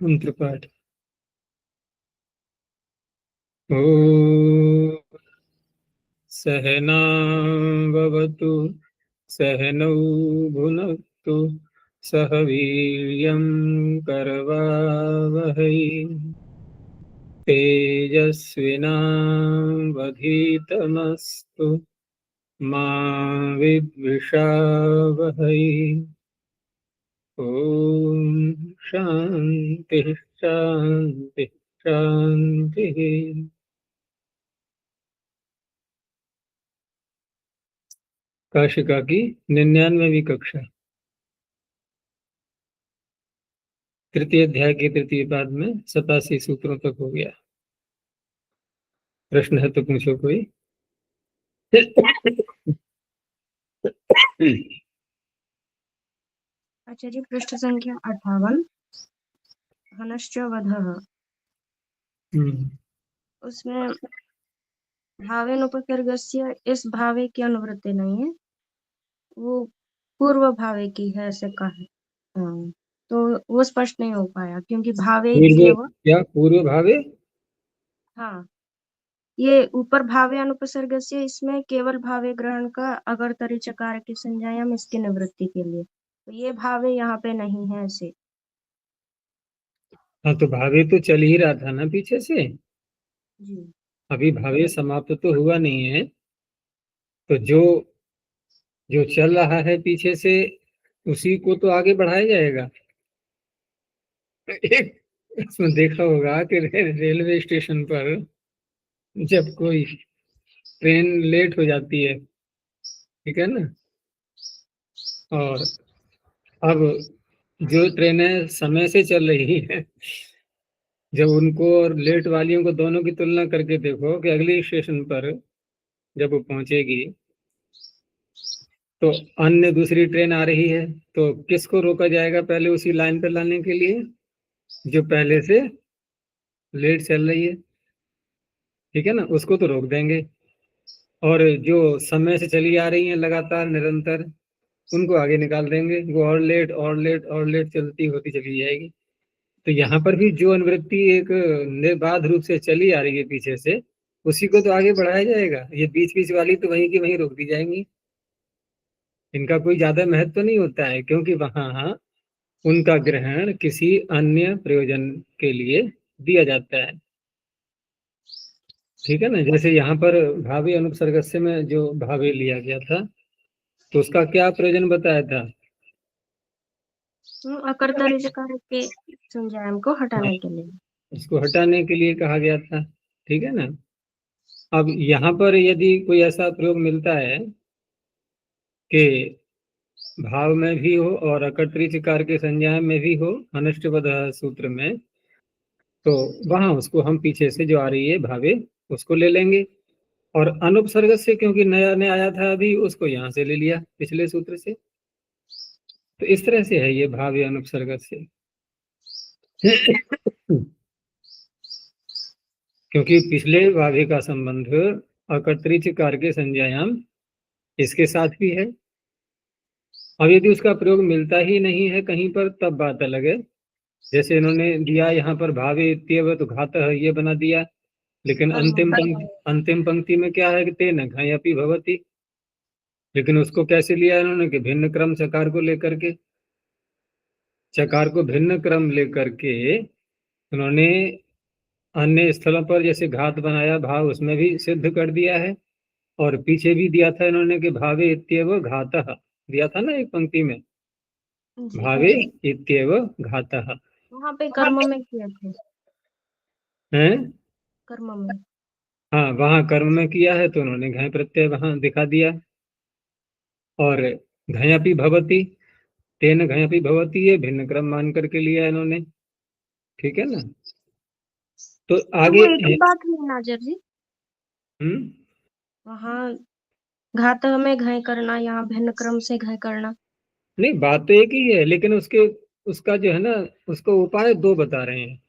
मंत्र पाठ। ॐ सहनावतु सहनौ भुनक्तु सह वीर्यं करवावहै तेजस्विनावधीतमस्तु मा विद्विषावहै। ॐ शांति शांति शांति। काशिका की 99वीं कक्षा, तृतीय अध्याय के तृतीय पाद में 87 सूत्रों तक हो गया। प्रश्न है तो पूछो कोई। आचार्य पृष्ठ संख्या 58 हनश्च वधः। उसमें भावेन उपसर्गस्य इस भावे की अनुवृत्ति नहीं है, वो पूर्व भावे की है ऐसे कहा। तो वो स्पष्ट नहीं हो पाया क्योंकि भावे पूर्व क्या पूर्व भावे? हाँ, ये ऊपर भावे अनुपसर्ग से इसमें केवल भावे ग्रहण का अगर तरी चकार की संज्ञायाम इसकी निवृत्ति के लिए, तो ये भावे यहाँ पे नहीं है ऐसे। हाँ तो भावे तो चल ही रहा था ना पीछे से जी। अभी भावे समाप्त तो हुआ नहीं है, तो जो जो चल रहा है पीछे से उसी को तो आगे बढ़ाया जाएगा। एक इसमें देखा होगा कि रेलवे स्टेशन पर जब कोई ट्रेन लेट हो जाती है, ठीक है ना, और अब जो ट्रेनें समय से चल रही है, जब उनको और लेट वालियों को दोनों की तुलना करके देखो कि अगले स्टेशन पर जब वो पहुंचेगी तो अन्य दूसरी ट्रेन आ रही है, तो किसको रोका जाएगा पहले उसी लाइन पर लाने के लिए? जो पहले से लेट चल रही है, ठीक है ना, उसको तो रोक देंगे। और जो समय से चली आ रही है लगातार निरंतर, उनको आगे निकाल देंगे। वो और लेट और लेट और लेट चलती होती चली जाएगी। तो यहाँ पर भी जो अनुवृत्ति एक निर्बाध रूप से चली आ रही है पीछे से, उसी को तो आगे बढ़ाया जाएगा। ये बीच बीच वाली तो वहीं की वहीं रोक दी जाएंगी। इनका कोई ज्यादा महत्व तो नहीं होता है, क्योंकि वहां उनका ग्रहण किसी अन्य प्रयोजन के लिए दिया जाता है, ठीक है ना। जैसे यहाँ पर भावी अनुपसर्गस्य में जो भावे लिया गया था, तो उसका क्या प्रयोजन बताया था? अकर्ता ऋचकार के संज्ञायाम को हटाने के लिए, उसको हटाने के लिए कहा गया था, ठीक है ना। अब यहाँ पर यदि कोई ऐसा प्रयोग मिलता है कि भाव में भी हो और अकर्तृ चिकार के संज्ञा में भी हो अनिष्टवद सूत्र में, तो वहां उसको हम पीछे से जो आ रही है भावे उसको ले लेंगे, और अनुपसर्ग से क्योंकि नया नया आया था अभी, उसको यहाँ से ले लिया पिछले सूत्र से। तो इस तरह से है ये भावे अनुपसर्ग से। क्योंकि पिछले भावे का संबंध अकर्तृ चिकार के संज्ञायाम इसके साथ भी है। अब यदि उसका प्रयोग मिलता ही नहीं है कहीं पर, तब बात अलग है। जैसे इन्होंने दिया यहाँ पर भावे इत्येव, तो घातः ये बना दिया, लेकिन अंतिम पंक्ति में क्या है कि तेन घयपि भवति। लेकिन उसको कैसे लिया इन्होंने कि भिन्न क्रम चकार को लेकर के, चकार को भिन्न क्रम लेकर के उन्होंने अन्य स्थलों पर जैसे घात बनाया भाव, उसमें भी सिद्ध कर दिया है। और पीछे भी दिया था इन्होंने कि भावे इत्येव घातः दिया था ना एक पंक्ति में, भावे इत्येव घातः। वहाँ पे कर्म में किए थे, हैं? कर्म में, हाँ, वहां कर्म में किया है तो उन्होंने घय प्रत्यय वहां दिखा दिया। और घयपि भवति, तेन घयपि भवति, ये भिन्न क्रम मान करके लिया इन्होंने, ठीक है ना। तो आगे वो एक ही बात है नाजर जी। वहाँ घातः में घय करना, यहाँ भिन्न क्रम से घय करना। नहीं, बात तो एक ही है, लेकिन उसका जो है ना, उसको उपाय दो बता रहे हैं।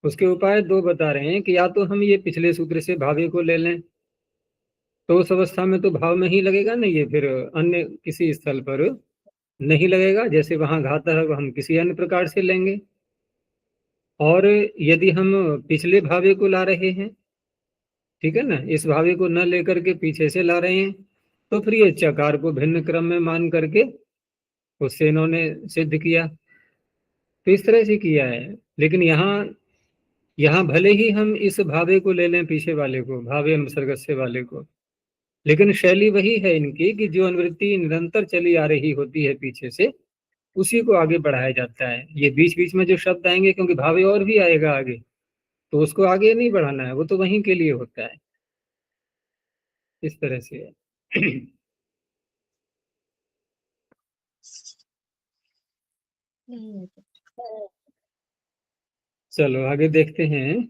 उसके उपाय दो बता रहे हैं कि या तो हम ये पिछले सूत्र से भावे को ले लें, तो उस अवस्था में तो भाव में ही लगेगा ना ये, फिर अन्य किसी स्थल पर नहीं लगेगा। जैसे वहां घाता है, हम किसी अन्य प्रकार से लेंगे। और यदि हम पिछले भावे को ला रहे हैं, ठीक है ना, इस भावे को न लेकर के पीछे से ला रहे हैं, तो फिर ये चकार को भिन्न क्रम में मान करके उससे इन्होंने सिद्ध किया। तो इस तरह से किया है। लेकिन यहाँ यहाँ भले ही हम इस भावे को ले लें, पीछे वाले को, भावे अनुसर्गस्य वाले को, लेकिन शैली वही है इनकी कि जो अनुवृत्ति निरंतर चली आ रही होती है पीछे से, उसी को आगे बढ़ाया जाता है। ये बीच बीच में जो शब्द आएंगे, क्योंकि भावे और भी आएगा आगे, तो उसको आगे नहीं बढ़ाना है, वो तो वहीं के लिए होता है। इस तरह से है। नहीं है तो। चलो आगे देखते हैं।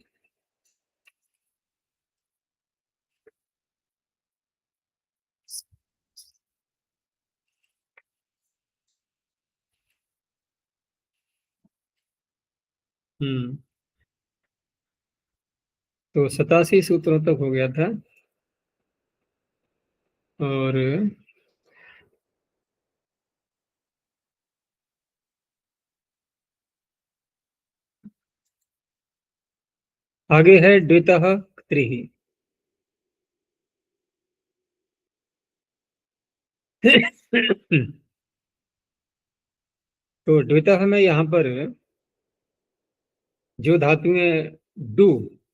हम्म तो 87 सूत्रों तक हो गया था। और आगे है द्वितः त्रिहि। तो द्वितः में यहाँ पर जो धातुएं डू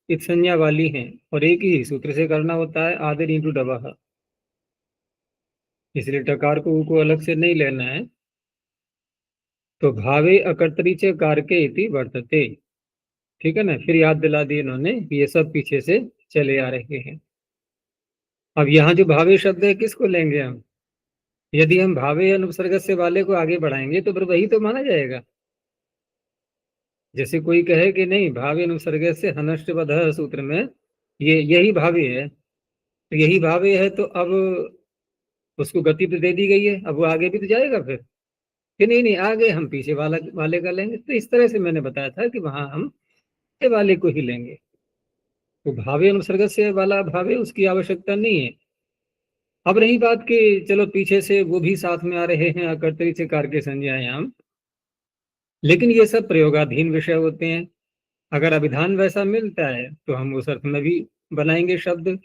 इत संज्ञा वाली हैं और एक ही सूत्र से करना होता है, आदर इंटू डबह, इसलिए टकार को अलग से नहीं लेना है। तो भावे अकर्तरी च कारके इति वर्तते, ठीक है ना। फिर याद दिला दी इन्होंने, ये सब पीछे से चले आ रहे हैं। अब यहाँ जो भावे शब्द है, किसको लेंगे हम? यदि हम भावे अनुपसर्ग से वाले को आगे बढ़ाएंगे तो फिर वही तो माना जाएगा। जैसे कोई कहे कि नहीं, भावे अनुपसर्ग से हनष्टवधः सूत्र में ये यही भावे है, तो यही भावे है, तो अब उसको गति तो दे दी गई है, अब वो आगे भी तो जाएगा फिर कि नहीं? नहीं, आगे हम पीछे वाले का लेंगे। तो इस तरह से मैंने बताया था कि वहां हम ये वाले को ही लेंगे। तो भावे अनुसर्ग से वाला भावे, उसकी आवश्यकता नहीं है। अब रही बात कि चलो पीछे से वो भी साथ में आ रहे हैं, अकर्तरी से कारके संज्ञायाम, लेकिन ये सब प्रयोगाधीन विषय होते हैं। अगर अभिधान वैसा मिलता है तो हम उस अर्थ में भी बनाएंगे शब्द,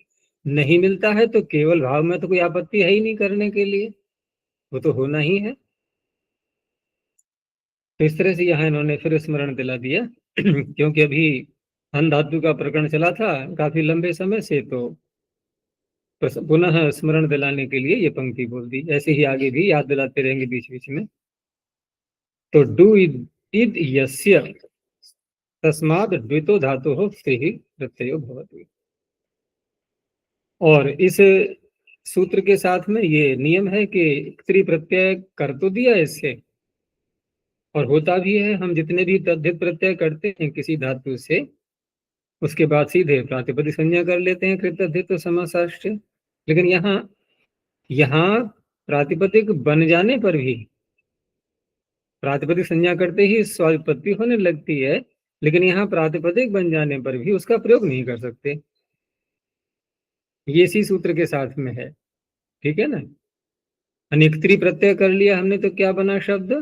नहीं मिलता है तो केवल भाव में तो कोई आपत्ति है ही नहीं करने के लिए, वो तो होना ही है। तो इस तरह से यहाँ इन्होंने फिर स्मरण दिला दिया। क्योंकि अभी अन धातु का प्रकरण चला था काफी लंबे समय से, तो पुनः स्मरण दिलाने के लिए ये पंक्ति बोल दी। ऐसे ही आगे भी याद दिलाते रहेंगे बीच बीच में। तो डू इद यस्य तस्माद द्वितो धातु हो स्त्री प्रत्ययो भवति। और इस सूत्र के साथ में ये नियम है कि स्त्री प्रत्यय कर तो दिया इससे, और होता भी है। हम जितने भी तद्धित प्रत्यय करते हैं किसी धातु से, उसके बाद सीधे प्रातिपदिक संज्ञा कर लेते हैं, कृतद्धित तो समासाष्ट। लेकिन यहाँ यहाँ प्रातिपदिक बन जाने पर भी, प्रातिपदिक संज्ञा करते ही स्वादिपत्ति होने लगती है, लेकिन यहाँ प्रातिपदिक बन जाने पर भी उसका प्रयोग नहीं कर सकते। ये इसी सूत्र के साथ में है, ठीक है ना। अनिक्त्री प्रत्यय कर लिया हमने तो क्या बना शब्द?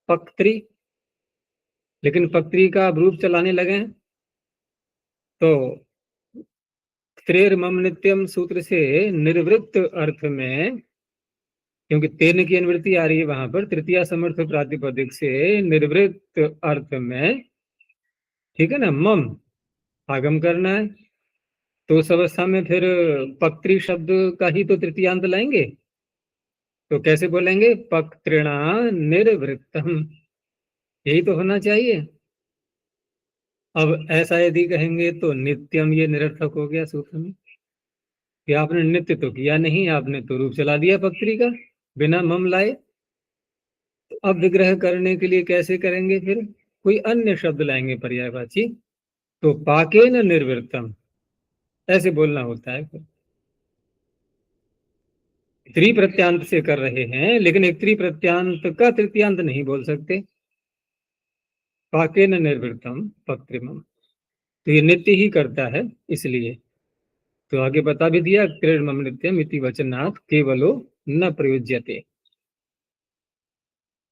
पक्त्री। लेकिन पक्त्री का अब रूप चलाने लगे हैं, तो त्रेर्मम नित्यम सूत्र से निर्वृत्त अर्थ में, क्योंकि तेन की अनुवृत्ति आ रही है वहां पर, तृतीया समर्थ प्रातिपदिक से निर्वृत्त अर्थ में, ठीक है ना, मम आगम करना है। तो उस अवस्था में फिर पक्त्री शब्द का ही तो तृतीयांत लाएंगे। तो कैसे बोलेंगे? पक्तृणा निर्वृत्तम, यही तो होना चाहिए। अब ऐसा यदि कहेंगे तो नित्यम ये निरर्थक हो गया सूत्र में, कि आपने नित्य तो किया नहीं, आपने तो रूप चला दिया पक्त्री का बिना मम लाए। तो अब विग्रह करने के लिए कैसे करेंगे? फिर कोई अन्य शब्द लाएंगे पर्यायवाची। तो पाके न निर्वृत्तम ऐसे बोलना होता है। फिर त्रि प्रत्यांत से कर रहे हैं, लेकिन एक त्रि प्रत्यांत का तृतीयांत नहीं बोल सकते। पाके न निर्वृत्तम पक्त्रिमम, तो ये नित्य ही करता है इसलिए। तो आगे बता भी दिया, क्रीडमम नित्यम इति वचनात् केवलो न प्रयुज्यते।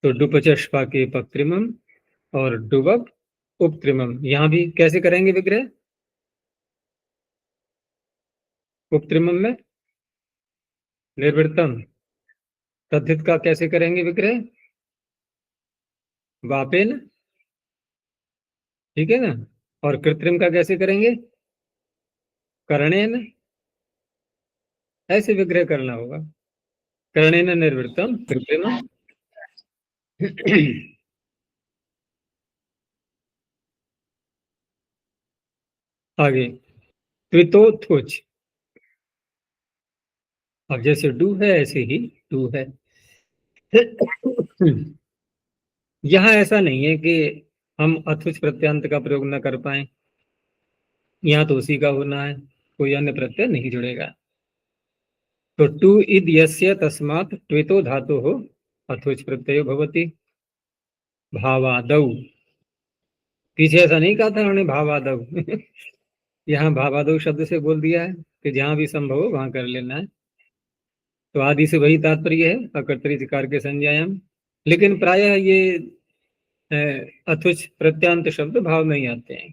तो डुपचश पाके पक्त्रिमम और डुबब उपत्रिमम, यहाँ भी कैसे करेंगे विग्रह? उपत्रिमम में निर्वृत्तम, तद्धित का कैसे करेंगे विग्रह? वापेन, ठीक है ना। और कृत्रिम का कैसे करेंगे? करणेन, ऐसे विग्रह करना होगा। करणेन निर्वृत्तम कृत्रिमम। आगे त्रितोथुच, अब जैसे डू है ऐसे ही टू है। यहाँ ऐसा नहीं है कि हम अथुच प्रत्यांत का प्रयोग न कर पाए, यहाँ तो उसी का होना है, कोई अन्य प्रत्यय नहीं जुड़ेगा। तो टू इद यस्य तस्मात् त्वितो धातु हो अथुच प्रत्यय भवति भावादौ। पीछे ऐसा नहीं कहा था उन्होंने भावादौ। यहाँ भावादौ शब्द से बोल दिया है कि जहां भी संभव हो वहां कर लेना है। तो आदि से वही तात्पर्य है अकर्तरी कार के संज्ञायाम। लेकिन प्रायः ये अथुच प्रत्यांत शब्द भाव में ही आते हैं।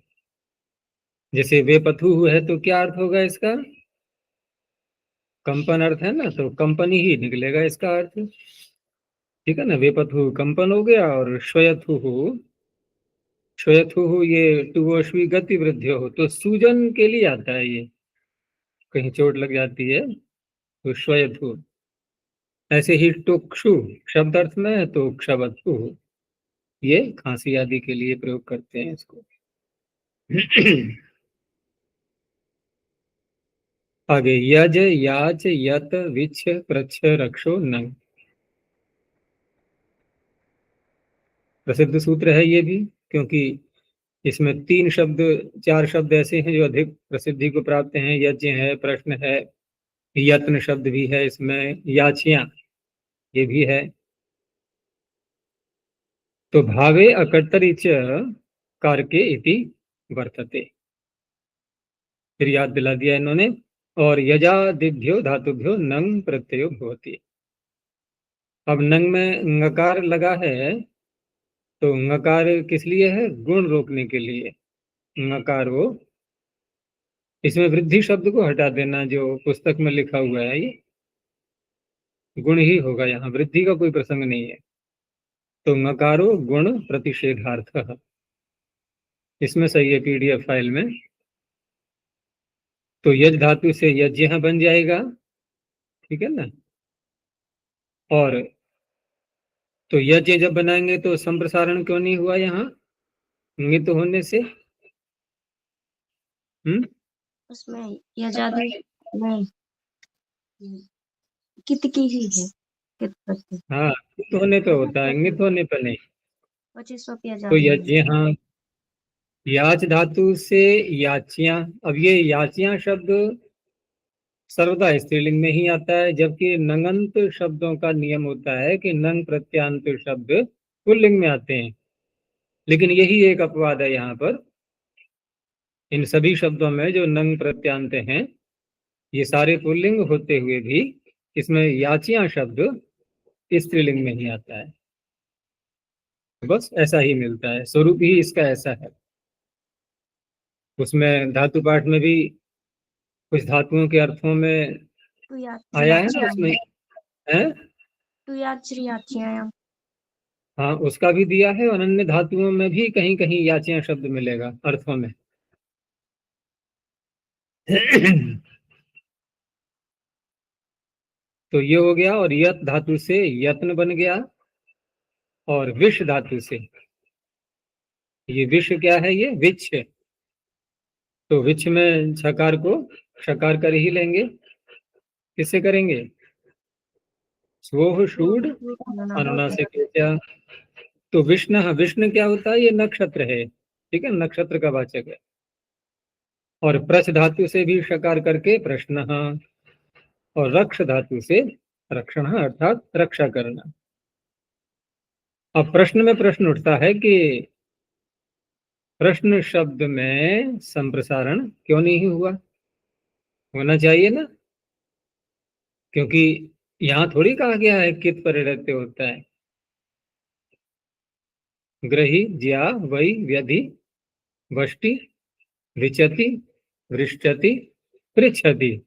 जैसे वे पथु है तो क्या अर्थ होगा इसका? कंपन अर्थ है ना, तो कंपनी ही निकलेगा इसका अर्थ, ठीक है ना। वे पथु कंपन हो गया, और श्वयथु, श्वयथु ये टुवोश्वी गति वृद्धि हो, तो सूजन के लिए आता है ये, कहीं चोट लग जाती है तो श्वयथु। ऐसे ही टुक्षु शब्द अर्थ में है तो क्षवथु, ये खांसी आदि के लिए प्रयोग करते हैं इसको। आगे यज याच यत विच्छ प्रच्छ रक्षो नंग, प्रसिद्ध सूत्र है ये भी, क्योंकि इसमें तीन शब्द चार शब्द ऐसे हैं जो अधिक प्रसिद्धि को प्राप्त हैं। यज्ञ है, प्रश्न है, यत्न शब्द भी है इसमें, याचियां ये भी है। तो भावे अकर्तरी च कारके इति वर्तते, फिर याद दिला दिया इन्होंने। और यजादिभ्यो धातुभ्यो नंग प्रत्ययो भवति। अब नंग में ngकार लगा है, तो ngकार किस लिए है? गुण रोकने के लिए ngकार, वो इसमें वृद्धि शब्द को हटा देना जो पुस्तक में लिखा हुआ है, ये गुण ही होगा, यहाँ वृद्धि का कोई प्रसंग नहीं है। तो ngकारो गुण प्रतिषेधार्थ, इसमें सही है पीडीएफ फाइल में। तो यज धातु से यज्ञ बन जाएगा, ठीक है ना। और तो यज्ञ जब बनाएंगे तो संप्रसारण क्यों नहीं हुआ यहाँ नित होने से? उसमें यजादि नहीं, कित की ही है, कित प्रत्यय। हाँ, नित होने पे होता है, नित होने पे नहीं। 25 तो यज्ञ, हाँ, याच धातु से याचियां। अब ये याचियां शब्द सर्वदा स्त्रीलिंग में ही आता है, जबकि नंगंत शब्दों का नियम होता है कि नंग प्रत्यांत शब्द पुल्लिंग में आते हैं। लेकिन यही एक अपवाद है यहाँ पर, इन सभी शब्दों में जो नंग प्रत्यांत हैं ये सारे पुल्लिंग होते हुए भी इसमें याचियां शब्द स्त्रीलिंग में ही आता है। बस ऐसा ही मिलता है, स्वरूप ही इसका ऐसा है। उसमें धातु पाठ में भी कुछ धातुओं के अर्थों में आया है ना, उसमें है। हाँ, उसका भी दिया है, और अन्य धातुओं में भी कहीं कहीं याचियां शब्द मिलेगा अर्थों में। तो ये हो गया, और यत धातु से यत्न बन गया, और विष धातु से, ये विष क्या है? ये विच्छ, तो विच्छ में छकार को शकार कर ही लेंगे। किससे करेंगे? स्वोह शूड अनुनासिक क्या। तो विष्णु, विष्णु क्या होता है? ये नक्षत्र है, ठीक है, नक्षत्र का वाचक है। और प्रच धातु से भी शकार करके प्रश्न, और रक्ष धातु से रक्षण अर्थात रक्षा करना। अब प्रश्न में प्रश्न उठता है कि प्रश्न शब्द में संप्रसारण क्यों नहीं हुआ? होना चाहिए ना, क्योंकि यहाँ थोड़ी कहा गया है कित परिरत्य होता है। ग्रही ज्या वही व्यधि वष्टि, विचति, वृष्टति, पृच्छति।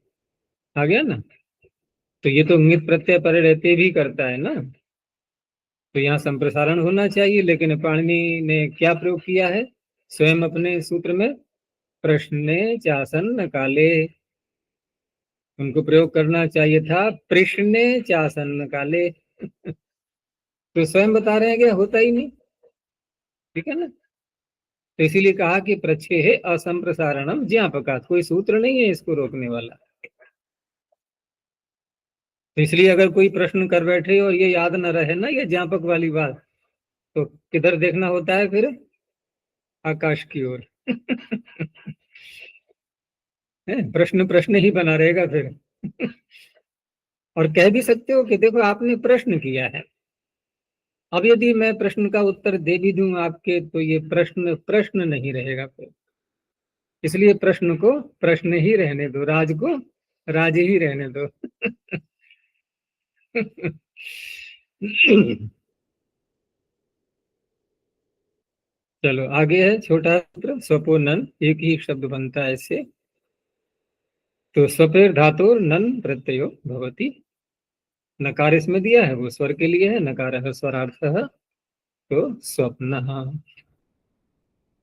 आ गया ना। तो ये तो ङित प्रत्यय परे रहते भी करता है ना, तो यहाँ संप्रसारण होना चाहिए, लेकिन पाणिनि ने क्या प्रयोग किया है स्वयं अपने सूत्र में? प्रश्ने चासन काले। उनको प्रयोग करना चाहिए था प्रश्ने चासन काले। तो स्वयं बता रहे हैं कि होता ही नहीं, ठीक है ना। तो इसीलिए कहा कि प्रच्छे है असंप्रसारणम ज्ञापका, कोई सूत्र नहीं है इसको रोकने वाला। तो इसलिए अगर कोई प्रश्न कर बैठे और ये याद न रहे ना, ये ज्ञापक वाली बात, तो किधर देखना होता है फिर? आकाश की ओर। प्रश्न प्रश्न ही बना रहेगा फिर। और कह भी सकते हो कि देखो आपने प्रश्न किया है, अब यदि मैं प्रश्न का उत्तर दे भी दूं आपके, तो ये प्रश्न प्रश्न नहीं रहेगा फिर। इसलिए प्रश्न को प्रश्न ही रहने दो, राज को राज ही रहने दो। चलो आगे है छोटा सूत्र स्वपोनन, एक ही शब्द बनता है इससे। तो स्वपेर धातुर नन प्रत्ययो भवति। नकार इसमें दिया है वो स्वर के लिए है, नकार है स्वरार्थ है, तो स्वप्न।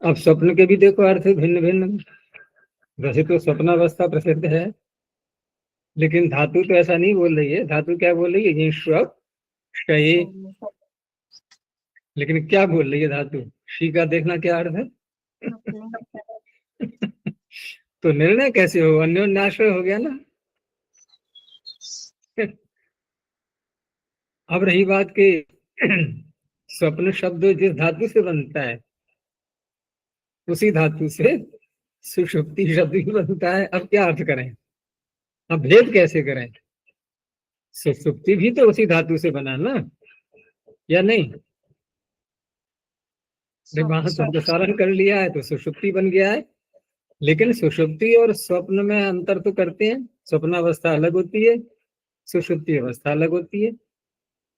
अब स्वप्न के भी देखो अर्थ भिन्न भिन्न। वैसे तो स्वप्नावस्था प्रसिद्ध है, लेकिन धातु तो ऐसा नहीं बोल रही है। धातु क्या बोल रही है? स्वप शये। लेकिन क्या बोल रही है धातु? शी का देखना क्या अर्थ है? तो निर्णय कैसे हो? अन्योन्याश्रय हो गया ना। अब रही बात कि स्वप्न शब्द जिस धातु से बनता है, उसी धातु से सुषुप्ति शब्द भी बनता है। अब क्या अर्थ करें? अब भेद कैसे करें? सुषुप्ति भी तो उसी धातु से बना ना, या नहीं? वहां संप्रसारण कर लिया है तो सुषुप्ति बन गया है। लेकिन सुषुप्ति और स्वप्न में अंतर तो करते हैं। स्वप्नावस्था अलग होती है, सुषुप्ति अवस्था अलग होती है।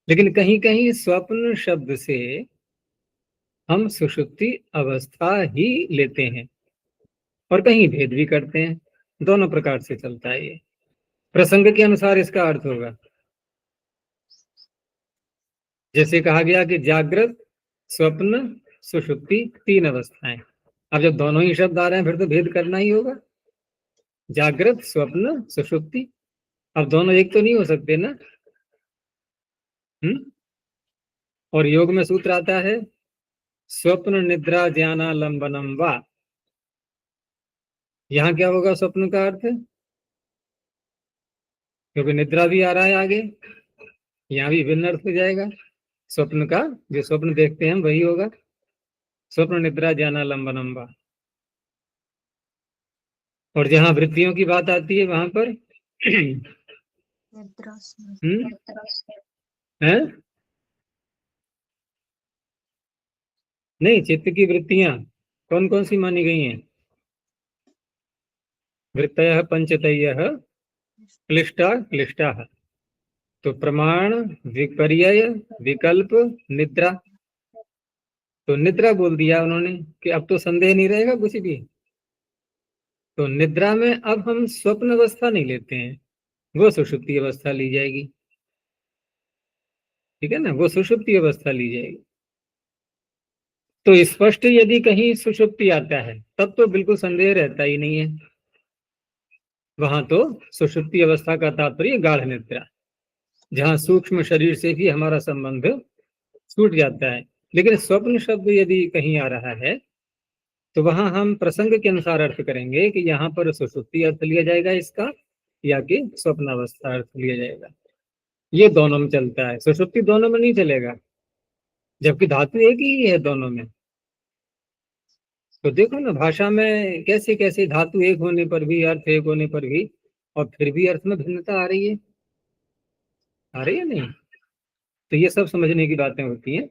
लेकिन कहीं कहीं स्वप्न शब्द से हम सुषुप्ति अवस्था ही लेते हैं, और कहीं भेद भी करते हैं। दोनों प्रकार से चलता है ये, प्रसंग के अनुसार इसका अर्थ होगा। जैसे कहा गया कि जागृत, स्वप्न, सुषुप्ति, तीन अवस्थाएं। अब जब दोनों ही शब्द आ रहे हैं फिर तो भेद करना ही होगा। जागृत, स्वप्न, सुषुप्ति, अब दोनों एक तो नहीं हो सकते ना। और योग में सूत्र आता है स्वप्न निद्रा ज्ञानालंबनम वा। यहाँ क्या होगा स्वप्न का अर्थ? क्योंकि निद्रा भी आ रहा है आगे, यहाँ भी भिन्न अर्थ हो जाएगा। स्वप्न का जो स्वप्न देखते हैं वही होगा स्वप्न निद्रा ज्ञानालंबनम वा। और जहाँ वृत्तियों की बात आती है वहां पर है नहीं, चित्त की वृत्तियां कौन कौन सी मानी गई हैं? वृत्तयः पंचतयः क्लिष्टा क्लिष्टा। तो प्रमाण, विपर्यय, विकल्प, निद्रा। तो निद्रा बोल दिया उन्होंने कि अब तो संदेह नहीं रहेगा कुछ भी। तो निद्रा में अब हम स्वप्न अवस्था नहीं लेते हैं, वो सुषुप्ति अवस्था ली जाएगी। ठीक है ना, वो सुषुप्ति अवस्था ली जाएगी। तो स्पष्ट यदि कहीं सुषुप्ति आता है तब तो बिल्कुल संदेह रहता ही नहीं है। वहां तो सुषुप्ति अवस्था का तात्पर्य गाढ़ निद्रा, जहां सूक्ष्म शरीर से भी हमारा संबंध छूट जाता है। लेकिन स्वप्न शब्द यदि कहीं आ रहा है तो वहां हम प्रसंग के अनुसार अर्थ करेंगे कि यहाँ पर सुषुप्ति अर्थ लिया जाएगा इसका, या कि स्वप्नावस्था अर्थ लिया जाएगा। ये दोनों में चलता है, सुषुप्ति दोनों में नहीं चलेगा, जबकि धातु एक ही है दोनों में। तो देखो ना भाषा में कैसे कैसे धातु एक होने पर भी, अर्थ एक होने पर भी, और फिर भी अर्थ में भिन्नता आ रही है, आ रही है नहीं? तो ये सब समझने की बातें होती हैं,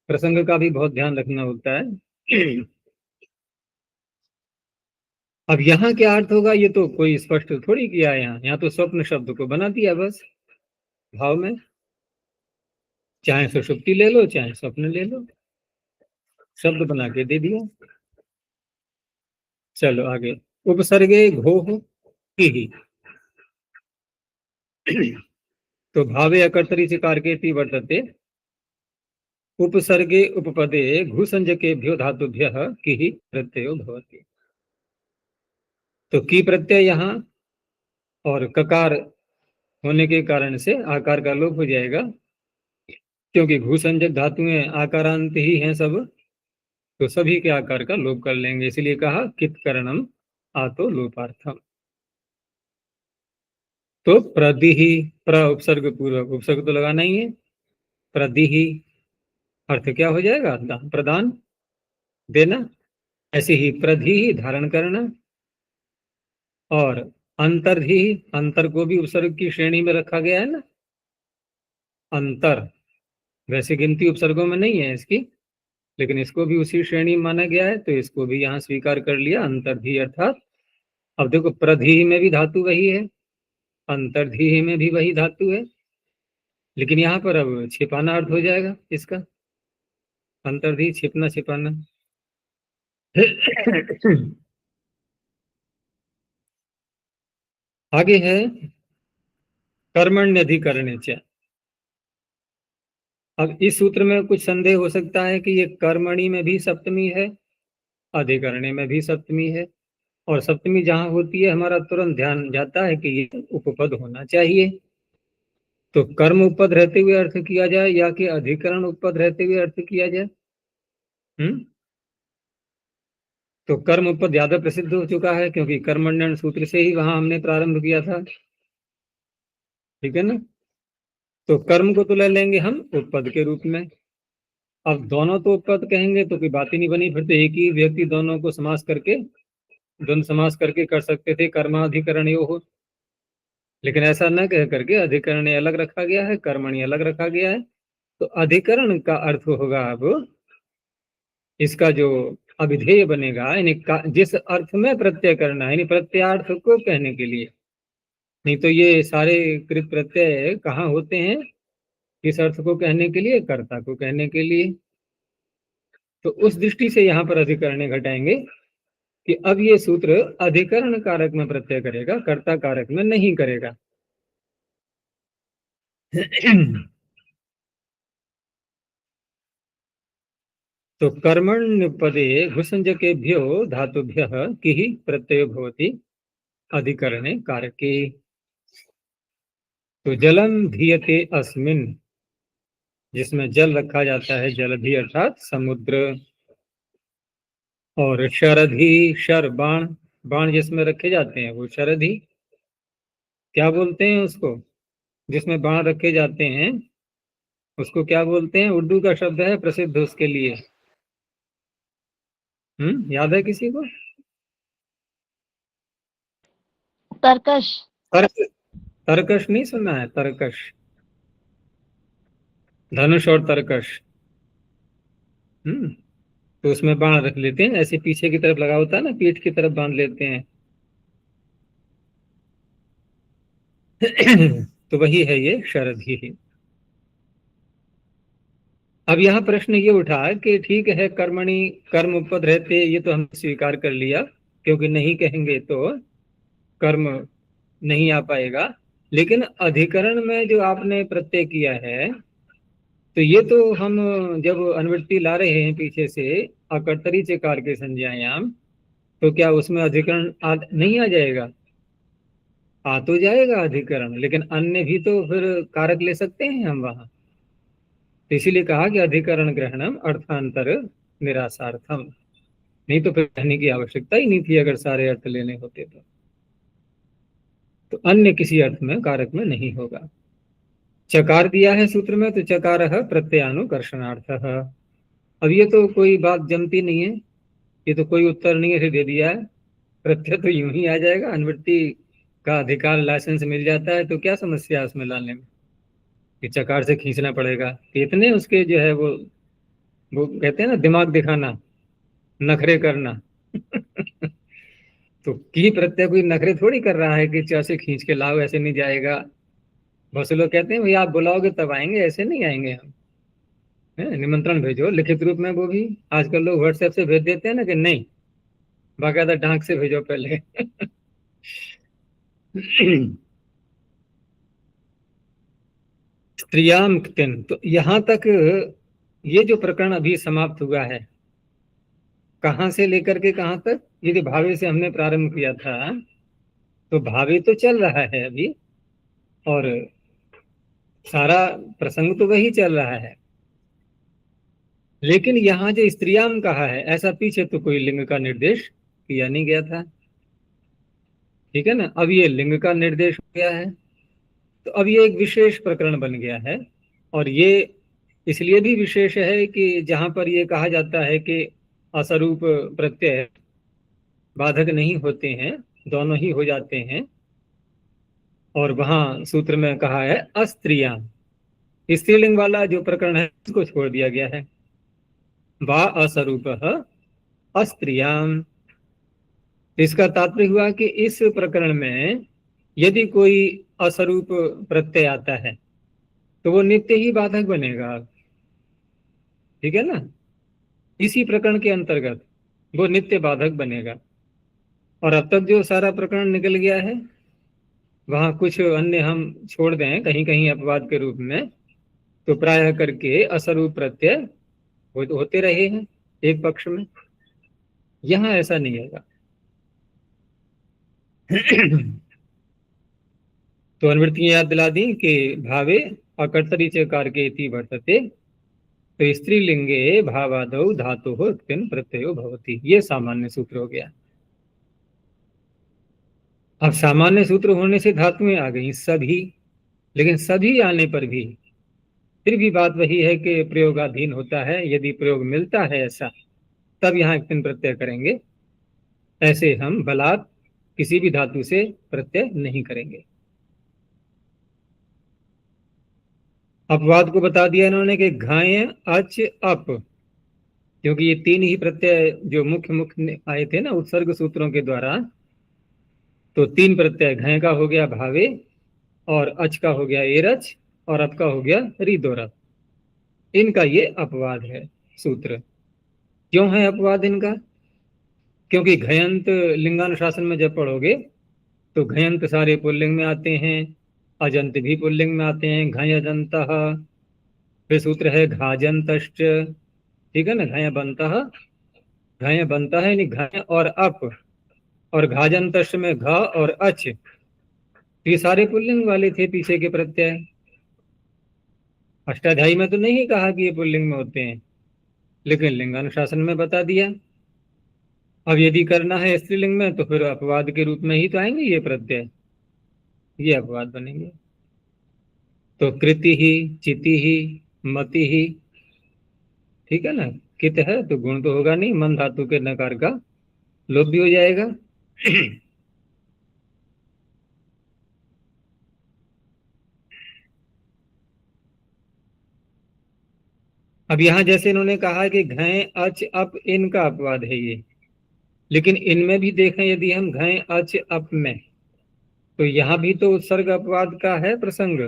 प्रसंग का भी बहुत ध्यान रखना होता है। अब यहाँ क्या अर्थ होगा ये तो कोई स्पष्ट थोड़ी किया है। यहाँ तो स्वप्न शब्द को बना दिया बस भाव में, चाहे सुषुप्ति ले लो चाहे स्वप्न ले लो, शब्द बना के दे दिया। चलो आगे, उपसर्गे घोः किहि, तो भावे अकर्तरि च कारकेति वर्तते, उपसर्गे उपपदे घुसंज्ञकेभ्यो धातुभ्यः किहि प्रत्ययो भवति। तो की प्रत्यय यहाँ और ककार होने के कारण से आकार का लोप हो जाएगा, क्योंकि घुसंज्ञक धातुएं आकारांत ही हैं सब, तो सभी के आकार का लोप कर लेंगे, इसलिए कहा कित करणम आतो लोपार्थम। तो प्रदिहि, प्र उपसर्ग पूर्वक, उपसर्ग तो लगाना ही है, प्रदिहि अर्थ क्या हो जाएगा, प्रदान देना, ऐसे ही प्रधि धारण करना, और अंतर्धि, अंतर को भी उपसर्ग की श्रेणी में रखा गया है ना, अंतर वैसे गिनती उपसर्गों में नहीं है इसकी, लेकिन इसको भी उसी श्रेणी में माना गया है, तो इसको भी यहाँ स्वीकार कर लिया, अंतर्धि अर्थात। अब देखो प्रधि में भी धातु वही है, अंतर्धि में भी वही धातु है, लेकिन यहाँ पर अब छिपाना अर्थ हो जाएगा इसका, अंतर्धि छिपना छिपाना। आगे है कर्मण्यधिकरणे च। अब इस सूत्र में कुछ संदेह हो सकता है कि ये कर्मणि में भी सप्तमी है, अधिकरणे में भी सप्तमी है, और सप्तमी जहां होती है हमारा तुरंत ध्यान जाता है कि ये उपपद होना चाहिए। तो कर्म उपपद रहते हुए अर्थ किया जाए या कि अधिकरण उपपद रहते हुए अर्थ किया जाए? तो कर्म उपपद ज्यादा प्रसिद्ध हो चुका है, क्योंकि कर्मण्यन सूत्र से ही वहां हमने प्रारंभ किया था, ठीक है ना। तो कर्म को तो ले लेंगे हम उपपद के रूप में। अब दोनों तो उपपद कहेंगे तो कोई बात ही नहीं बनी, फिर तो एक ही व्यक्ति दोनों को समास करके, द्वंद समास करके कर सकते थे, कर्माधिकरण हो, लेकिन ऐसा न कह करके अधिकरण अलग रखा गया है, कर्मणि अलग रखा गया है। तो अधिकरण का अर्थ होगा अब इसका जो अभिधेय बनेगा, यानी जिस अर्थ में प्रत्यय करना है, यानी प्रत्यार्थ को कहने के लिए। नहीं तो ये सारे कृत प्रत्यय कहाँ होते हैं, किस अर्थ को कहने के लिए, कर्ता को कहने के लिए। तो उस दृष्टि से यहाँ पर अधिकरण घटाएंगे कि अब ये सूत्र अधिकरण कारक में प्रत्यय करेगा, कर्ता कारक में नहीं करेगा। तो कर्मण्य पदे घुसंज्ञकेभ्यो धातुभ्यः किहि प्रत्ययो भवति अधिकरणे कारके। तो जलम धीयते अस्मिन्, जिसमें जल रखा जाता है, जलधि अर्थात समुद्र, और शरधि, शर बाण, बाण जिसमें रखे जाते हैं वो शरधि। क्या बोलते हैं उसको, जिसमें बाण रखे जाते हैं उसको क्या बोलते हैं? उर्दू का शब्द है प्रसिद्ध उसके लिए, याद है किसी को? तरकश। तरकश नहीं सुना है? तरकश, धनुष और तरकश। तो उसमें बाण रख लेते हैं, ऐसे पीछे की तरफ लगा होता है ना, पीठ की तरफ बांध लेते हैं। तो वही है ये शरधि। अब यहाँ प्रश्न ये उठा कि ठीक है, कर्मणि कर्म उपपद रहते, ये तो हम स्वीकार कर लिया, क्योंकि नहीं कहेंगे तो कर्म नहीं आ पाएगा, लेकिन अधिकरण में जो आपने प्रत्यय किया है, तो ये तो हम जब अनुवृत्ति ला रहे हैं पीछे से अकर्तरी चकार के संज्ञायाम, तो क्या उसमें अधिकरण नहीं आ जाएगा? आ तो जाएगा अधिकरण, लेकिन अन्य भी तो फिर कारक ले सकते हैं हम वहां। तो इसीलिए कहा कि अधिकरण ग्रहणम अर्थांतर निरासार्थम, नहीं तो फिर कहने की आवश्यकता ही नहीं थी अगर सारे अर्थ लेने होते तो अन्य किसी अर्थ में कारक में नहीं होगा। चकार दिया है सूत्र में, तो चकार प्रत्ययानुकर्षणार्थ। अब ये तो कोई बात जमती नहीं है, ये तो कोई उत्तर नहीं है दे दिया है, प्रत्यय तो यूं ही आ जाएगा, अनुवृत्ति का अधिकार लाइसेंस मिल जाता है, तो क्या समस्या है उसमें लाने में कि चकार से खींचना पड़ेगा? तो इतने उसके जो है वो कहते हैं ना, दिमाग दिखाना, नखरे करना। तो की प्रत्यय कोई नखरे थोड़ी कर रहा है कि चौसे खींच के लाओ, ऐसे नहीं जाएगा। बहुत से लोग कहते हैं भैया आप बुलाओगे तब आएंगे, ऐसे नहीं आएंगे हम, निमंत्रण भेजो लिखित रूप में, वो भी आजकल लोग व्हाट्सएप से भेज देते हैं ना कि नहीं बाकायदा डाक से भेजो पहले। स्त्रियाम क्तिन, तो यहाँ तक ये जो प्रकरण अभी समाप्त हुआ है, कहाँ से लेकर के कहाँ तक? ये जो भावे से हमने प्रारंभ किया था, तो भावे तो चल रहा है अभी, और सारा प्रसंग तो वही चल रहा है, लेकिन यहाँ जो स्त्रियाम कहा है, ऐसा पीछे तो कोई लिंग का निर्देश किया नहीं गया था, ठीक है ना। अब ये लिंग का निर्देश हो गया है, तो अब ये एक विशेष प्रकरण बन गया है। और ये इसलिए भी विशेष है कि जहां पर ये कहा जाता है कि असरूप प्रत्यय बाधक नहीं होते हैं, दोनों ही हो जाते हैं, और वहां सूत्र में कहा है अस्त्रियां, स्त्रीलिंग वाला जो प्रकरण है उसको छोड़ दिया गया है। वा असरूप अस्त्रियां, इसका तात्पर्य हुआ कि इस प्रकरण में यदि कोई असरूप प्रत्यय आता है तो वो नित्य ही बाधक बनेगा, ठीक है ना। इसी प्रकरण के अंतर्गत वो नित्य बाधक बनेगा। और अब तक जो सारा प्रकरण निकल गया है, वहां कुछ अन्य हम छोड़ दें कहीं कहीं अपवाद के रूप में, तो प्रायः करके असरूप प्रत्यय होते रहे हैं एक पक्ष में, यहां ऐसा नहीं होगा। तो अनुवृत्तियां याद दिला दी कि भावे अकर्तरी च कारके वर्तते, तो स्त्रीलिंगे भावादौ धातु हो प्रत्ययो भवति, ये सामान्य सूत्र हो गया। अब सामान्य सूत्र होने से धातुएं आ गई सभी, लेकिन सभी आने पर भी फिर भी बात वही है कि प्रयोगाधीन होता है। यदि प्रयोग मिलता है ऐसा, तब यहाँ एक दिन प्रत्यय करेंगे, ऐसे हम बलात् किसी भी धातु से प्रत्यय नहीं करेंगे। अपवाद को बता दिया इन्होंने कि घाय अच अप, क्योंकि ये तीन ही प्रत्यय जो मुख्य आए थे ना उत्सर्ग सूत्रों के द्वारा, तो तीन प्रत्यय, घय का हो गया भावे, और अच का हो गया एरच, और अप का हो गया रिदोरथ, इनका ये अपवाद है सूत्र। क्यों है अपवाद इनका? क्योंकि घयंत लिंगानुशासन में जब पढ़ोगे तो घयंत सारे पुल्लिंग में आते हैं, अजंत भी पुल्लिंग में आते हैं, घय अजंतः, फिर सूत्र है घाजंतश्च, ठीक है ना, घय बनता है यानी घय और अप, और घाजंतश्च में घ और अच, ये सारे पुल्लिंग वाले थे पीछे के प्रत्यय। अष्टाध्यायी में तो नहीं कहा कि ये पुल्लिंग में होते हैं, लेकिन लिंगानुशासन में बता दिया। अब यदि करना है स्त्रीलिंग में तो फिर अपवाद के रूप में ही तो आएंगे ये प्रत्यय, ये अपवाद बनेंगे। तो कृति ही, चिति ही, मति ही, ठीक है ना। कित है तो गुण तो होगा नहीं, मन धातु के नकार का लोप भी हो जाएगा। अब यहां जैसे इन्होंने कहा कि घय अच अप, इनका अपवाद है ये, लेकिन इनमें भी देखें यदि हम घय अच अप में, तो यहां भी तो उत्सर्ग अपवाद का है प्रसंग।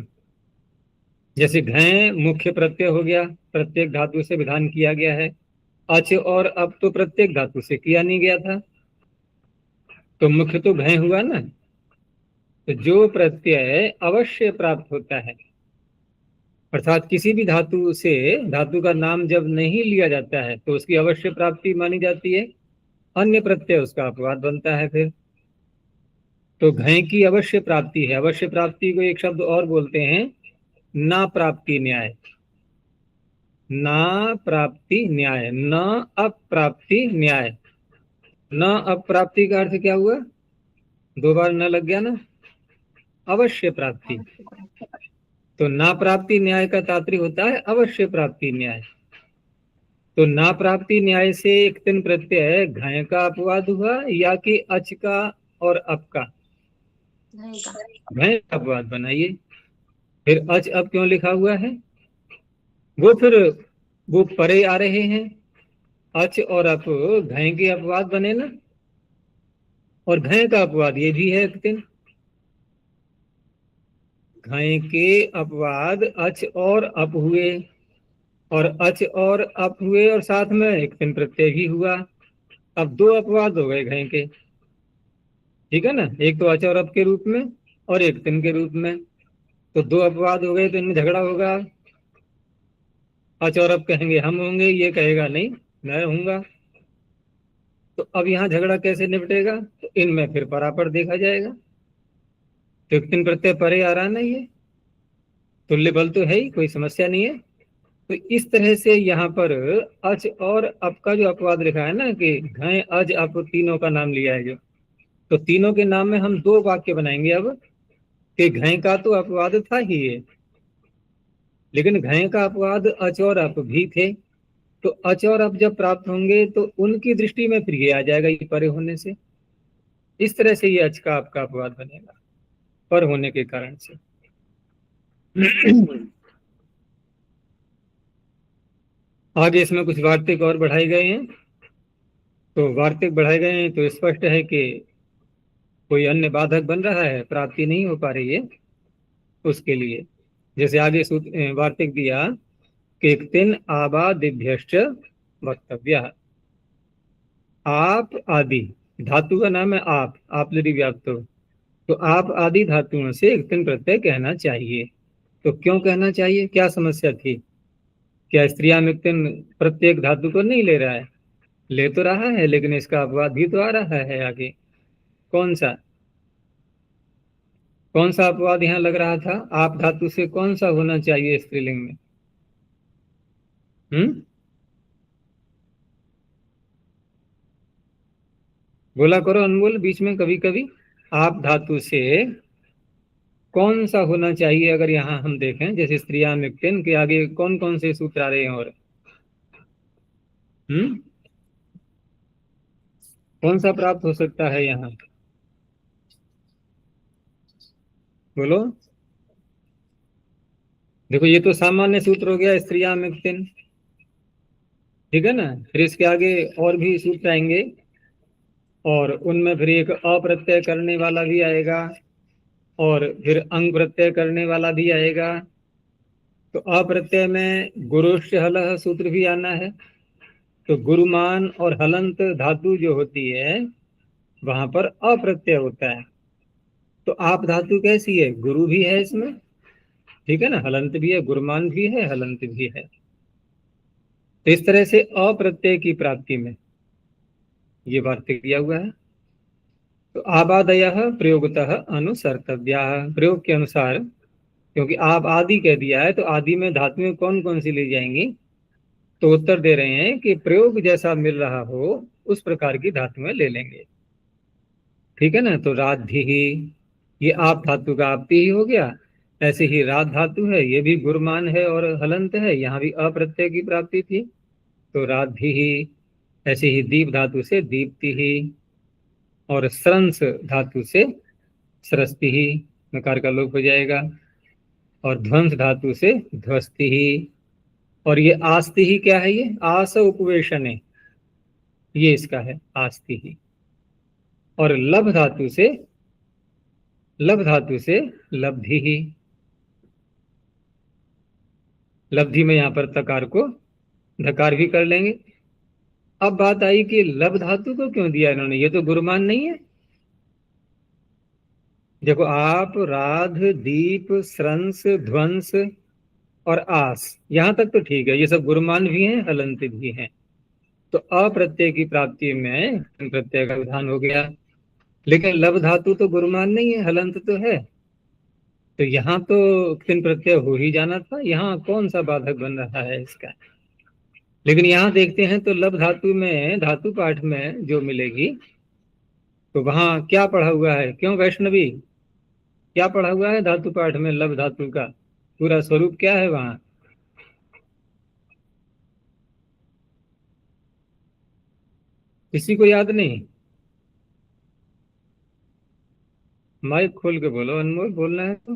जैसे घय मुख्य प्रत्यय हो गया, प्रत्येक धातु से विधान किया गया है, अच और अप तो प्रत्येक धातु से किया नहीं गया था, तो मुख्य तो घय हुआ ना। तो जो प्रत्यय अवश्य प्राप्त होता है, अर्थात किसी भी धातु से, धातु का नाम जब नहीं लिया जाता है तो उसकी अवश्य प्राप्ति मानी जाती है, अन्य प्रत्यय उसका अपवाद बनता है फिर। तो घय की अवश्य प्राप्ति है, अवश्य प्राप्ति को एक शब्द और बोलते हैं ना प्राप्ति न्याय, ना प्राप्ति न्याय, न अप्राप्ति न्याय। न अप्राप्ति का अर्थ क्या हुआ? दो बार न लग गया ना, अवश्य प्राप्ति। तो ना प्राप्ति न्याय का तात्पर्य होता है अवश्य प्राप्ति न्याय। तो ना प्राप्ति न्याय से एक तीन प्रत्यय घय का अपवाद हुआ या कि अच का और अप का? घय का अपवाद बनाइए। फिर अच अप क्यों लिखा हुआ है? वो परे आ रहे हैं, अच और अप घय के अपवाद बने ना, और घय का अपवाद ये भी है एक दिन, घय के अपवाद अच और अप हुए, और अच और अप हुए और साथ में एक दिन प्रत्यय भी हुआ, अब दो अपवाद हो गए घय के, ठीक है ना, एक तो अच और अप के रूप में और एक तिन के रूप में। तो दो अपवाद हो गए तो इनमें झगड़ा होगा। अच और अप कहेंगे हम होंगे, ये कहेगा नहीं मैं हूंगा। तो अब यहाँ झगड़ा कैसे निपटेगा? तो इनमें फिर परापर देखा जाएगा। तो एक तिन प्रत्यय परे आ रहा ना, ये तुल्य बल तो है ही, कोई समस्या नहीं है। तो इस तरह से यहाँ पर अच और अप का जो अपवाद लिखा है ना कि घय अज अप तीनों का नाम लिया है जो, तो तीनों के नाम में हम दो वाक्य बनाएंगे अब कि घय का तो अपवाद था ही ये, लेकिन घय का अपवाद अच और अप भी थे। तो अच और अप जब प्राप्त होंगे तो उनकी दृष्टि में फिर ये आ जाएगा ये परे होने से। इस तरह से ये अच का आपका अपवाद बनेगा पर होने के कारण से। आगे इसमें कुछ वार्तिक और बढ़ाए गए हैं। तो वार्तिक बढ़ाए गए हैं तो स्पष्ट है कि कोई अन्य बाधक बन रहा है, प्राप्ति नहीं हो पा रही है उसके लिए। जैसे आगे वार्तिक दिया कि तिन आबादिभ्यश्च वक्तव्य। आप आदि धातु का नाम है आप यदि व्याप्त हो तो आप आदि धातुओं से एक तिन प्रत्यय कहना चाहिए। तो क्यों कहना चाहिए, क्या समस्या थी? क्या स्त्रियां में तिन प्रत्येक धातु को नहीं ले रहा है? ले तो रहा है, लेकिन इसका अपवाद भी तो आ रहा है आगे। कौन सा कौन सा अपवाद यहाँ लग रहा था? आप धातु से कौन सा होना चाहिए स्त्रीलिंग में? बोला करो अनमोल बीच में कभी कभी। आप धातु से कौन सा होना चाहिए अगर यहाँ हम देखें, जैसे स्त्रियां मिक्तिन के आगे कौन कौन से सूत्र आ रहे हैं और कौन सा प्राप्त हो सकता है यहाँ? बोलो। देखो ये तो सामान्य सूत्र हो गया स्त्रियां मिक्तिन, ठीक है ना। फिर इसके आगे और भी सूत्र आएंगे और उनमें फिर एक अप्रत्यय करने वाला भी आएगा और फिर अंग प्रत्यय करने वाला भी आएगा। तो अप्रत्यय में गुरुश्च हलः सूत्र भी आना है। तो गुरुमान और हलंत धातु जो होती है वहां पर अप्रत्यय होता है। तो आप धातु कैसी है? गुरु भी है इसमें, ठीक है ना, हलंत भी है, गुरुमान भी है, हलंत भी है। तो इस तरह से अप्रत्यय की प्राप्ति में ये वार्तिक दिया हुआ है। तो आबादयः प्रयोगतः अनुसर्तव्या, प्रयोग के अनुसार, क्योंकि आप आदि कह दिया है तो आदि में धातुएं कौन कौन सी ली जाएंगी? तो उत्तर दे रहे हैं कि प्रयोग जैसा मिल रहा हो उस प्रकार की धातुएं ले लेंगे, ठीक है ना। तो राधि ही, ये आप धातु का आपती ही हो गया। ऐसे ही राध धातु है, ये भी गुरमान है और हलंत है, यहाँ भी अप्रत्यय की प्राप्ति थी तो राधि ही। ऐसे ही दीप धातु से दीप्ति ही और स्रंस धातु से सरस्ती ही, नकार का लोप हो जाएगा। और ध्वंस धातु से ध्वस्ती ही। और ये आस्ति ही क्या है? ये आस उपवेशन है, ये इसका है आस्ति ही। और लभ धातु से लब्धि ही। लब्धि में यहाँ पर तकार को धकार भी कर लेंगे। अब बात आई कि लब धातु को क्यों दिया इन्होंने, ये तो गुरुमान नहीं है। देखो आप राध दीप स्रंस ध्वंस और आस, यहां तक तो ठीक है, ये सब गुरुमान भी हैं हलंत भी हैं। तो अप्रत्यय की प्राप्ति में प्रत्यय का विधान हो गया। लेकिन लब धातु तो गुरुमान नहीं है, हलंत तो है, तो यहाँ तो तिन प्रत्यय हो ही जाना था। यहाँ कौन सा बाधक बन रहा है इसका? लेकिन यहाँ देखते हैं तो लब धातु में, धातु पाठ में जो मिलेगी तो वहां क्या पढ़ा हुआ है? क्यों वैष्णवी, क्या पढ़ा हुआ है धातु पाठ में? लब धातु का पूरा स्वरूप क्या है वहां? किसी को याद नहीं? माइक खोल के बोलो अनमोल, बोलना है तो।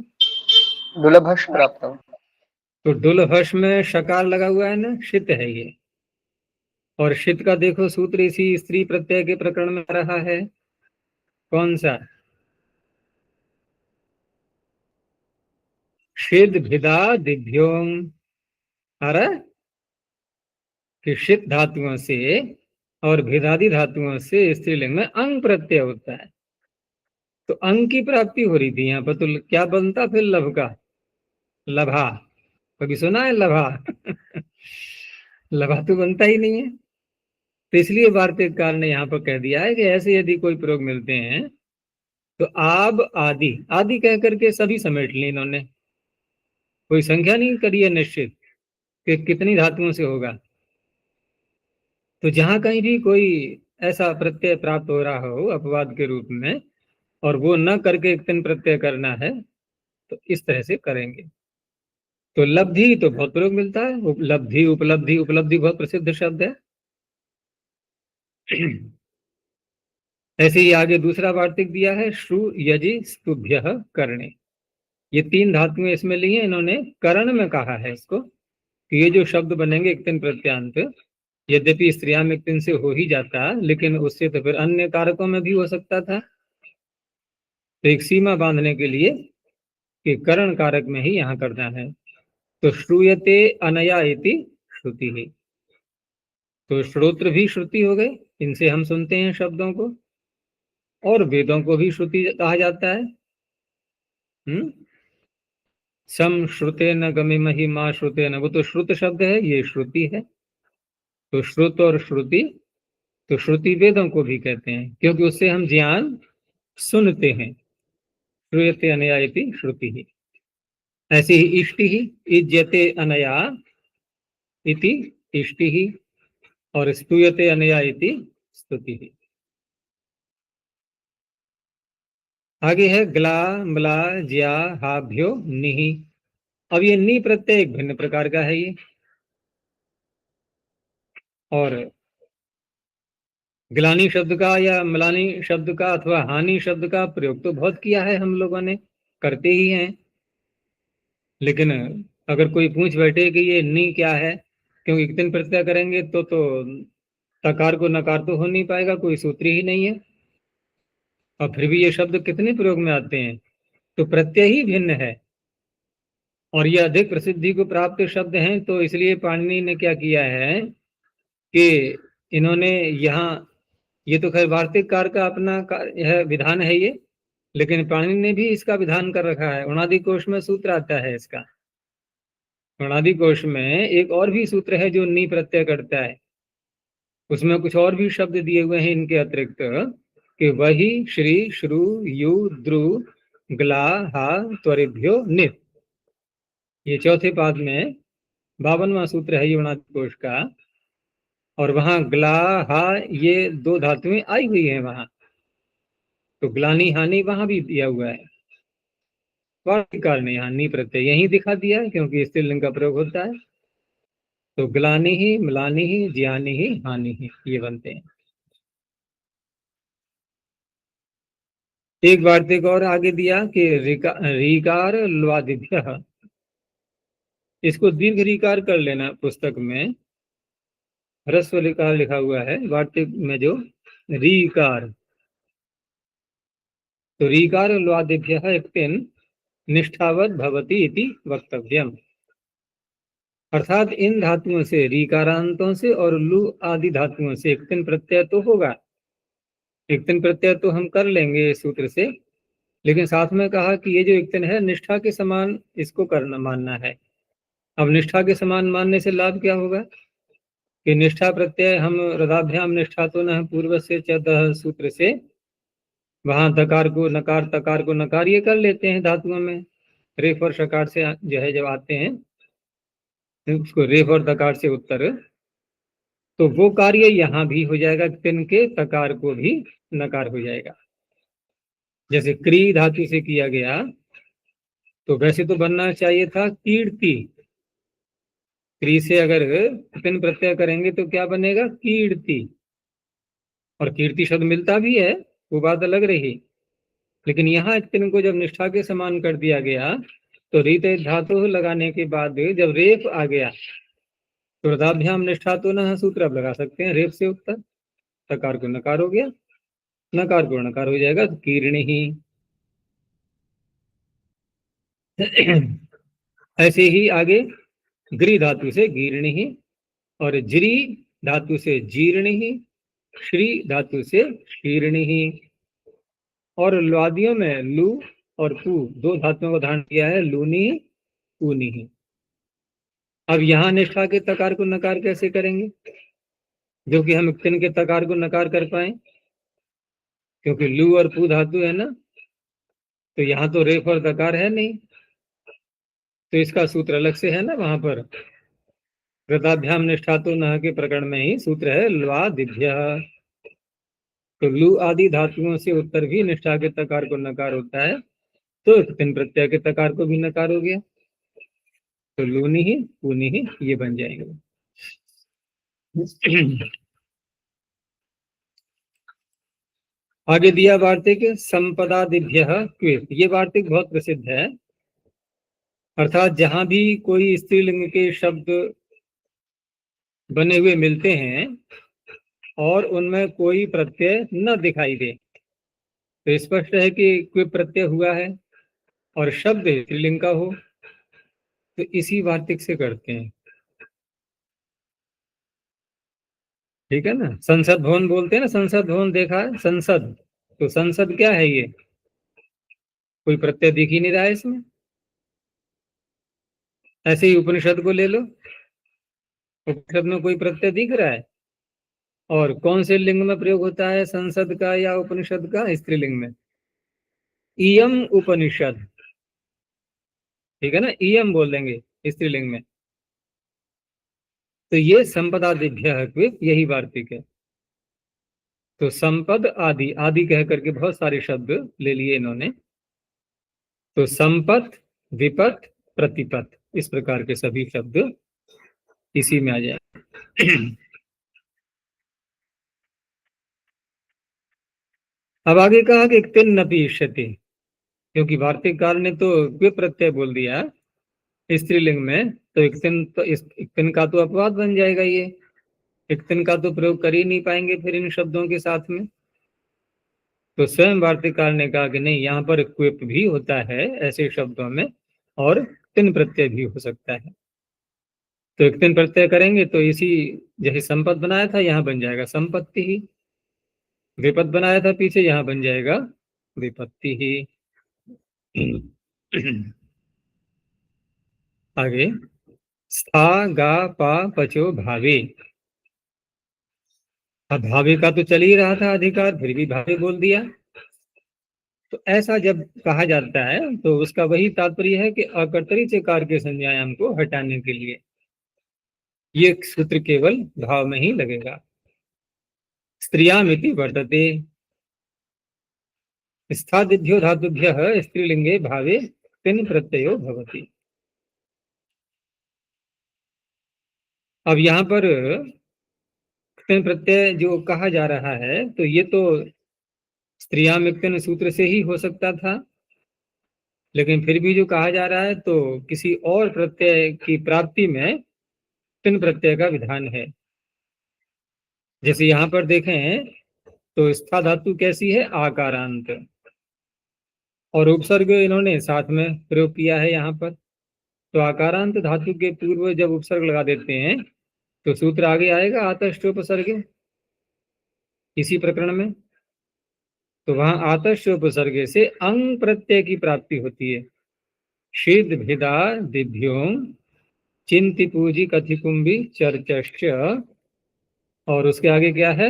दुर्लभश प्राप्त। तो दुलहश में शकार लगा हुआ है ना, शित है ये। और शित का देखो सूत्र इसी स्त्री प्रत्यय के प्रकरण में आ रहा है। कौन सा? शिद भिदा दिभ्योम। आ रहा है कि शित धातुओं से और भेदादि धातुओं से स्त्रीलिंग में अंग प्रत्यय होता है। तो अंग की प्राप्ति हो रही थी यहाँ पर, तो क्या बनता फिर लभ का? लभा। कभी सुना है लभा? लभा तो बनता ही नहीं है। तो इसलिए वार्तिककार ने यहाँ पर कह दिया है कि ऐसे यदि कोई प्रयोग मिलते हैं तो आब आदि, आदि कह करके सभी समेट ली इन्होंने, कोई संख्या नहीं करी है निश्चित कि कितनी धातुओं से होगा। तो जहां कहीं भी कोई ऐसा प्रत्यय प्राप्त हो रहा हो अपवाद के रूप में, और वो न करके एक तन प्रत्यय करना है, तो इस तरह से करेंगे। तो लब्धि तो बहुत प्रयोग मिलता है, उपलब्धि उपलब्धि उपलब्धि बहुत प्रसिद्ध शब्द है। ऐसे ही आगे दूसरा वार्तिक दिया है, श्रु यजि स्तुभ्य करणे। ये 3 धातुएं इसमें ली हैं इन्होंने, करण में कहा है इसको कि ये जो शब्द बनेंगे एक तिन प्रत्यांत, यद्यपि स्त्रियां में एक तिन से हो ही जाता, लेकिन उससे तो फिर अन्य कारकों में भी हो सकता था। तो एक सीमा बांधने के लिए कि करण कारक में ही यहाँ करना है। तो श्रूयते अनया इति श्रुति ही, तो श्रोत्र भी श्रुति हो गए, इनसे हम सुनते हैं शब्दों को, और वेदों को भी श्रुति कहा जाता है। सम श्रुते न गमिमहि मा श्रुते न, वो तो श्रुत शब्द है, ये श्रुति है। तो श्रुत और श्रुति, तो श्रुति वेदों को भी कहते हैं, क्योंकि उससे हम ज्ञान सुनते हैं। श्रूयते अनया इति श्रुति ही। ऐसे ही इष्टि ही, इज्यते अनया इति इष्टि ही, और स्तूयते अनया इति स्तुति ही। आगे है ग्ला म्ला ज्या हाभ्यो निहि। अब ये नी प्रत्यय एक भिन्न प्रकार का है ये, और ग्लानी शब्द का या म्लानी शब्द का अथवा हानि शब्द का प्रयोग तो बहुत किया है हम लोगों ने, करते ही हैं। लेकिन अगर कोई पूछ बैठे कि ये नी क्या है, क्योंकि एक दिन प्रत्यय करेंगे तो तकार को नकार तो हो नहीं पाएगा, कोई सूत्र ही नहीं है। और फिर भी ये शब्द कितने प्रयोग में आते हैं, तो प्रत्यय ही भिन्न है और ये अधिक प्रसिद्धि को प्राप्त शब्द हैं। तो इसलिए पाणिनि ने क्या किया है कि इन्होंने यहाँ, ये तो खैर वार्तिककार का अपना यह विधान है ये, लेकिन पाणिनि ने भी इसका विधान कर रखा है। उणादि कोश में सूत्र आता है इसका। उणादि कोश में एक और भी सूत्र है जो नी प्रत्यय करता है, उसमें कुछ और भी शब्द दिए हुए हैं इनके अतिरिक्त, कि वही श्री श्रु यु द्रु ग्ला हा त्वरिभ्यो नित। ये चौथे पाद में 52वां सूत्र है ये उणादि कोश का, और वहां ग्ला हा ये 2 धातुएं आई हुई हैं वहां, तो ग्लानी हानि वहां भी दिया हुआ है। वार्तिककार ने यहाँ नी प्रत्यय यही दिखा दिया है, क्योंकि स्त्रीलिंग का प्रयोग होता है। तो ग्लानी ही, म्लानी ही, ज्यानि ही, हानि ही, ये बनते हैं। एक वार्तिक और आगे दिया कि रीकार ल्वादिभ्य, इसको दीर्घ रीकार कर लेना पुस्तक में, ह्रस्व रीकार लिखा हुआ है वार्तिक में जो रीकार। तो रीकार ल्वादिभ्य एक्तिन निष्ठावत भवति इति वक्तव्यम, अर्थात इन धातुओं से, रीकारांतों से और लु आदि धातुओं से एक्तिन प्रत्यय तो होगा। एक्तिन प्रत्यय तो हम कर लेंगे इस सूत्र से, लेकिन साथ में कहा कि ये जो एक्तिन है निष्ठा के समान इसको करना मानना है। अब निष्ठा के समान मानने से लाभ क्या होगा कि निष्ठा प्रत्यय हम रदाभ्याम निष्ठा तो न पूर्व से चतः सूत्र से वहां दकार को नकार, तकार को नकार, ये कर लेते हैं धातुओं में। रेफ और शकार से जो है जब आते हैं उसको रेफ और दकार से उत्तर, तो वो कार्य यहाँ भी हो जाएगा, तिन के तकार को भी नकार हो जाएगा। जैसे क्री धातु से किया गया, तो वैसे तो बनना चाहिए था कीर्ति। क्री से अगर तिन प्रत्यय करेंगे तो क्या बनेगा? कीर्ति। और कीर्ति शब्द मिलता भी है, वो बात अलग रही, लेकिन यहाँ तिन को जब निष्ठा के समान कर दिया गया, तो रीत धातु लगाने के बाद जब रेफ आ गया तो रदाभ्याम निष्ठा तो न सूत्र अब लगा सकते हैं, रेफ से उत्तर, तकार को नकार हो गया, नकार को नकार हो जाएगा, तो कीर्णी ही। ऐसे ही आगे ग्री धातु से गीर्णी ही, और ज्री धातु से जीर्णी ही, श्री धातु से शीर्णि, और लुआदियों में लू और पू दो धातुओं को धारण किया है, लूनी ऊनी। अब यहाँ निष्ठा के तकार को नकार कैसे करेंगे, जो कि हम तिन के तकार को नकार कर पाए, क्योंकि लू और पू धातु है ना, तो यहाँ तो रेफ और दकार है नहीं, तो इसका सूत्र अलग से है ना। वहां पर कृताभ्याम निष्ठा तो न के प्रकरण में ही सूत्र है ल्वादिभ्य। तो लू आदि धातुओं से उत्तर भी निष्ठा के तकार को नकार होता है, तो तिन प्रत्यय के तकार को भी नकार हो गया, तो लूनी ही ऊनी ही ये बन जाएंगे। आगे दिया वार्तिक संपदादिभ्य क्वित। ये वार्तिक बहुत प्रसिद्ध है, अर्थात जहां भी कोई स्त्रीलिंग के शब्द बने हुए मिलते हैं और उनमें कोई प्रत्यय न दिखाई दे, तो स्पष्ट है कि क्विप प्रत्यय हुआ है और शब्द स्त्रीलिंग का हो, तो इसी वार्तिक से करते हैं। ठीक है ना। संसद भवन बोलते हैं ना, संसद भवन देखा है, संसद, तो संसद क्या है, ये कोई प्रत्यय दिख ही नहीं रहा है इसमें। ऐसे ही उपनिषद को ले लो, उपनिषद में कोई प्रत्यय दिख रहा है, और कौन से लिंग में प्रयोग होता है, संसद का या उपनिषद का, स्त्रीलिंग में, इयम उपनिषद। ठीक है ना, इयम बोल देंगे स्त्रीलिंग में। तो ये संपदादिभ्य क्विप, यही वार्तिक है। तो संपद आदि, आदि कह करके बहुत सारे शब्द ले लिए इन्होंने, तो संपत, विपत, प्रतिपत, इस प्रकार के सभी शब्द इसी में आ जाए। अब आगे कहा कि तिन नपी इष्यति, क्योंकि वार्तिककार ने तो क्विप प्रत्यय बोल दिया स्त्रीलिंग में, तो एक तिन का तो अपवाद बन जाएगा, ये एक तिन का तो प्रयोग कर ही नहीं पाएंगे फिर इन शब्दों के साथ में। तो स्वयं वार्तिककार ने कहा कि नहीं, यहाँ पर क्विप भी होता है ऐसे शब्दों में, और तिन प्रत्यय भी हो सकता है। तो एक तिन प्रत्यय करेंगे तो इसी, जैसे संपद बनाया था यहाँ बन जाएगा संपत्ति ही, विपद बनाया था पीछे, यहाँ बन जाएगा विपत्ति ही। आगे स्था गा पा पचो भावे। अब भावे का तो चल ही रहा था अधिकार, फिर भी भावे बोल दिया। तो ऐसा जब कहा जाता है तो उसका वही तात्पर्य है कि अकर्तरी चकार के संज्ञायाम को हटाने के लिए ये सूत्र केवल भाव में ही लगेगा। स्त्रियामिति वर्तते, स्थादिभ्यो धातुभ्यः स्त्रीलिंगे भावे तिन प्रत्ययो भवति। अब यहाँ पर तिन प्रत्यय जो कहा जा रहा है, तो ये तो स्त्रियामिक्तिन सूत्र से ही हो सकता था, लेकिन फिर भी जो कहा जा रहा है तो किसी और प्रत्यय की प्राप्ति में तिन प्रत्यय का विधान है। जैसे यहाँ पर देखें तो स्था धातु कैसी है, आकारांत, और उपसर्ग इन्होंने साथ में प्रयोग किया है यहाँ पर। तो आकारांत धातु के पूर्व जब उपसर्ग लगा देते हैं तो सूत्र आगे आएगा आतश्चोपसर्गे, इसी प्रकरण में। तो वहां आतश्चोपसर्गे से अंग प्रत्यय की प्राप्ति होती है। शीद भिदा दिभ्यों चिंति पूजी कथिकुंभी चर्चश्च, और उसके आगे क्या है,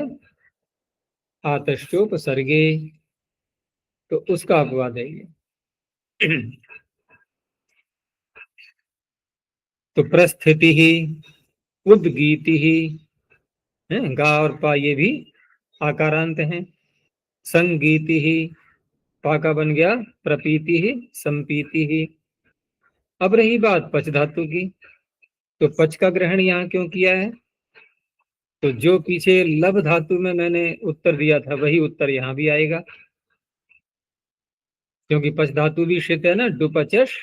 आतश्चोपसर्गे, तो उसका अपवाद है ये। तो प्रस्थिति ही, उद्गीति ही, गा और पा ये भी आकारांत हैं। संगीति ही, पा का बन गया प्रपीति ही, संपीति ही। अब रही बात पच धातु की, तो पच का ग्रहण यहाँ क्यों किया है, तो जो पीछे लब धातु में मैंने उत्तर दिया था वही उत्तर यहाँ भी आएगा, क्योंकि पच धातु भी शित है ना, डुपचश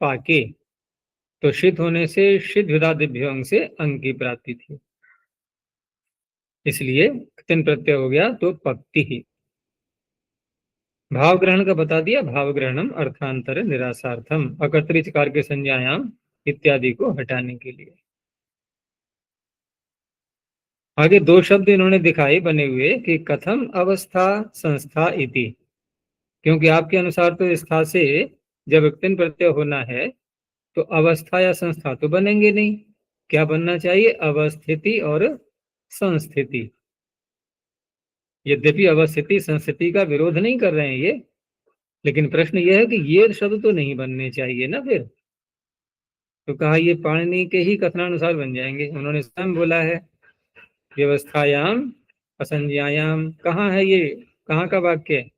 पाके, तो शित होने से शिद विदादिभ्यों से अंग की प्राप्ति थी, इसलिए तिन प्रत्यय हो गया तो पक्ति ही। भाव ग्रहण का बता दिया, भाव ग्रहणम अर्थांतर निरासार्थम, अकर्तरी चकार के संज्ञायाम इत्यादि को हटाने के लिए। आगे दो शब्द इन्होंने दिखाए बने हुए कि कथम अवस्था संस्था इति, क्योंकि आपके अनुसार तो स्था से जब विकर्ण प्रत्यय होना है तो अवस्था या संस्था तो बनेंगे नहीं। क्या बनना चाहिए? अवस्थिति और संस्थिति। यद्यपि अवस्थिति संस्थिति का विरोध नहीं कर रहे हैं ये, लेकिन प्रश्न यह है कि ये शब्द तो नहीं बनने चाहिए ना फिर। तो कहा ये पाणिनि के ही कथनानुसार बन जाएंगे। उन्होंने स्वयं बोला है व्यवस्थायाम असंज्ञायाम। कहाँ है ये? कहाँ का वाक्य है?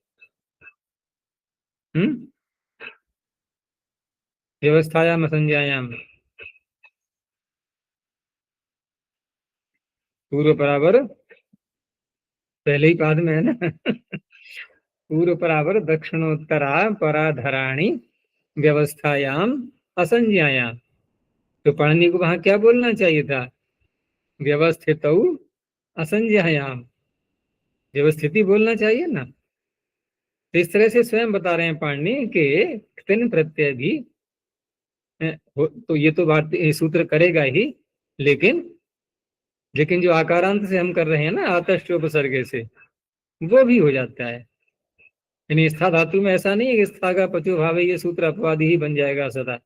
व्यवस्थायाम असंज्ञायाम, पूर्व बराबर पहले ही पाद में है ना। पूर्व बराबर दक्षिणोत्तरा पराधराणी व्यवस्थायाम असंज्ञायाम। तो पढ़ने को वहां क्या बोलना चाहिए था? व्यवस्थित असंज्ञायाम, व्यवस्थिति बोलना चाहिए ना। तो इस तरह से स्वयं बता रहे हैं पाणिनि के तिन प्रत्यय भी तो ये तो बात सूत्र करेगा ही, लेकिन जो आकारांत से हम कर रहे हैं ना आतश्चोपसर्गे से, वो भी हो जाता है। यानी स्था धातु में ऐसा नहीं है कि स्था का पचो भावे ये सूत्र अपवादी ही बन जाएगा सदा।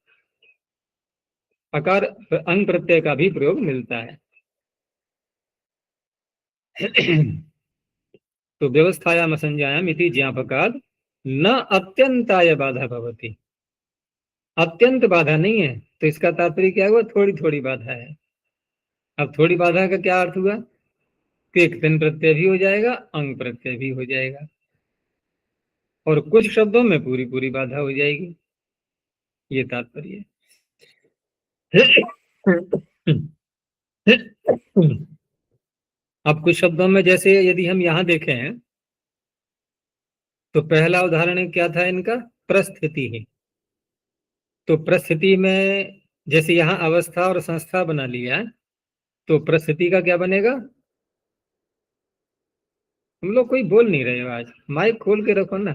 अकार अंग प्रत्यय का भी प्रयोग मिलता है। तो व्यवस्थायाम असंज्ञायाम इति ज्ञापकात् न अत्यंताय बाधा भवति। अत्यंत बाधा नहीं है, तो इसका तात्पर्य क्या हुआ? थोड़ी थोड़ी बाधा है। अब थोड़ी बाधा का क्या अर्थ हुआ कि एक तिन प्रत्यय भी हो जाएगा, अंग प्रत्यय भी हो जाएगा, और कुछ शब्दों में पूरी पूरी बाधा हो जाएगी। ये तात्पर्य है। अब कुछ शब्दों में जैसे यदि हम यहां देखें तो पहला उदाहरण क्या था इनका? प्रस्थिति ही। तो प्रस्थिति में जैसे यहां अवस्था और संस्था बना लिया, तो प्रस्थिति का क्या बनेगा? हम लोग कोई बोल नहीं रहे हो आज, माइक खोल के रखो ना।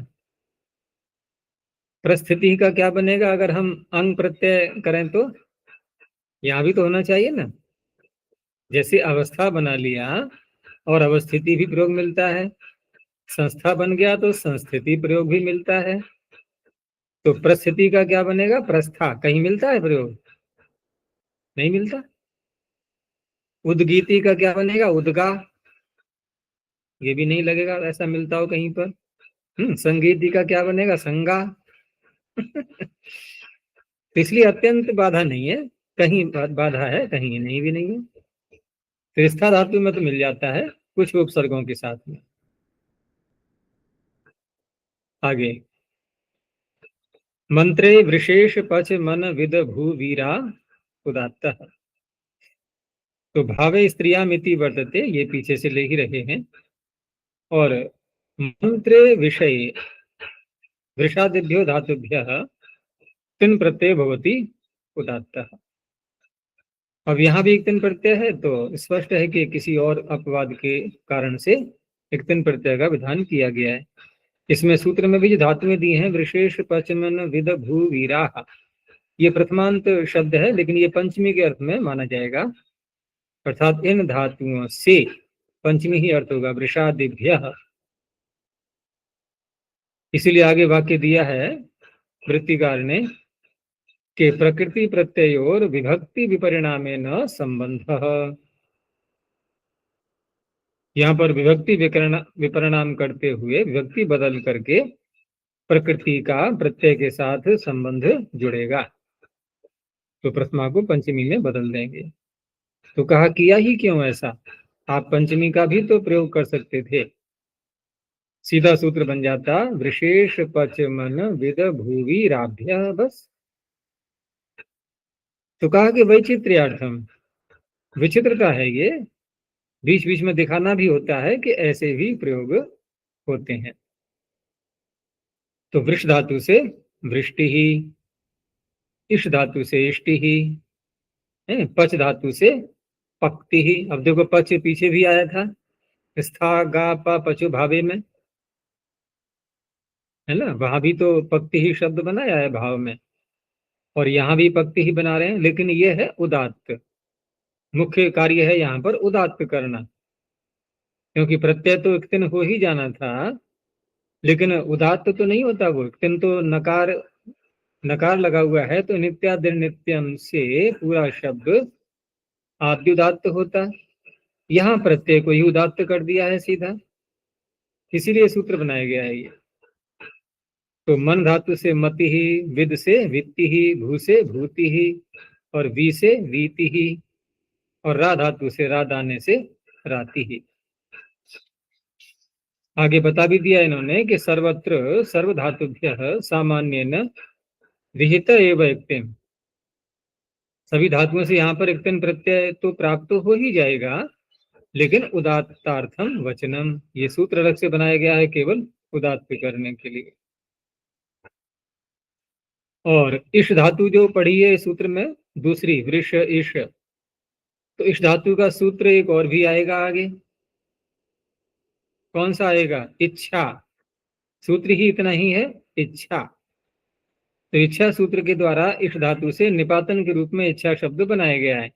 प्रस्थिति का क्या बनेगा अगर हम अंग प्रत्यय करें तो? यहां भी तो होना चाहिए ना। जैसे अवस्था बना लिया और अवस्थिति भी प्रयोग मिलता है, संस्था बन गया तो संस्थिति प्रयोग भी मिलता है। तो प्रस्थिति का क्या बनेगा? प्रस्था। कहीं मिलता है प्रयोग? नहीं मिलता। उद्गीति का क्या बनेगा? उद्गा। ये भी नहीं लगेगा ऐसा मिलता हो कहीं पर। संगीति का क्या बनेगा? संगा। इसलिए अत्यंत बाधा नहीं है, कहीं बाधा है, कहीं नहीं भी नहीं है। तो स्था धातु में तो मिल जाता है कुछ उपसर्गों के साथ में। आगे मंत्रे विशेष पच मन विद भू वीरा उदात्त। तो भावे स्त्रियामिति वर्तते, ये पीछे से ले ही रहे हैं। और मंत्रे विषय वृषादिभ्यो धातुभ्यः तिन प्रत्यय भवति उदात्तः। अब यहाँ भी एक तिन प्रत्यय है, तो स्पष्ट है कि किसी और अपवाद के कारण से एक तिन प्रत्यय का विधान किया गया है। इसमें सूत्र में भी जो धातुएं दी हैं विशेष पचमन विद भू वीरा, ये प्रथमांत शब्द है, लेकिन ये पंचमी के अर्थ में माना जाएगा। अर्थात इन धातुओं से पंचमी ही अर्थ होगा, वृषादिभ्यः। इसीलिए आगे वाक्य दिया है वृत्तिकार ने कि प्रकृति प्रत्ययोर विभक्ति विपरिणामे न संबंध। यहाँ पर विभक्ति विपरिणाम करते हुए विभक्ति बदल करके प्रकृति का प्रत्यय के साथ संबंध जुड़ेगा, तो प्रथमा को पंचमी में बदल देंगे। तो कहा किया ही क्यों ऐसा? आप पंचमी का भी तो प्रयोग कर सकते थे। सीधा सूत्र बन जाता विशेष पच मन विद भूवि राभ्य, बस। तो कहा कि वैचित्र्यार्थम, विचित्रता है ये, बीच बीच में दिखाना भी होता है कि ऐसे भी प्रयोग होते हैं। तो वृष धातु से वृष्टि ही, इष धातु से इष्टि ही, पच धातु से पक्ति ही। अब देखो पच पीछे भी आया था, स्था गा पा पचो भावे में, है ना। वहां भी तो पक्ति ही शब्द बनाया है भाव में, और यहाँ भी पक्ति ही बना रहे हैं, लेकिन ये है उदात्त। मुख्य कार्य है यहाँ पर उदात्त करना। क्योंकि प्रत्यय तो इक्तिन हो ही जाना था, लेकिन उदात्त तो नहीं होता वो। इक्तिन तो नकार नकार लगा हुआ है, तो नित्यादिर नित्यम से पूरा शब्द आद्युदात्त होता। यहाँ प्रत्यय को ही उदात्त कर दिया है सीधा, इसीलिए सूत्र बनाया गया है ये। तो मन धातु से मति ही, विद से वित्ति ही, भू से भूति ही, और वी से वीति ही, और रा धातु से रादाने से राति ही। आगे बता भी दिया इन्होंने कि सर्वत्र सर्व धातुभ्य सामान्येन विहित एव इक्तिम। सभी धातुओं से यहाँ पर इक्तिन प्रत्यय तो प्राप्त हो ही जाएगा, लेकिन उदात्तार्थम वचनम, ये सूत्र अलग से बनाया गया है केवल उदात्त करने के लिए। और इश धातु जो पढ़ी है इस सूत्र में, दूसरी वृष इश, तो इश धातु का सूत्र एक और भी आएगा आगे। कौन सा आएगा? इच्छा। सूत्र ही इतना ही है, इच्छा। तो इच्छा सूत्र के द्वारा इश धातु से निपातन के रूप में इच्छा शब्द बनाया गया है।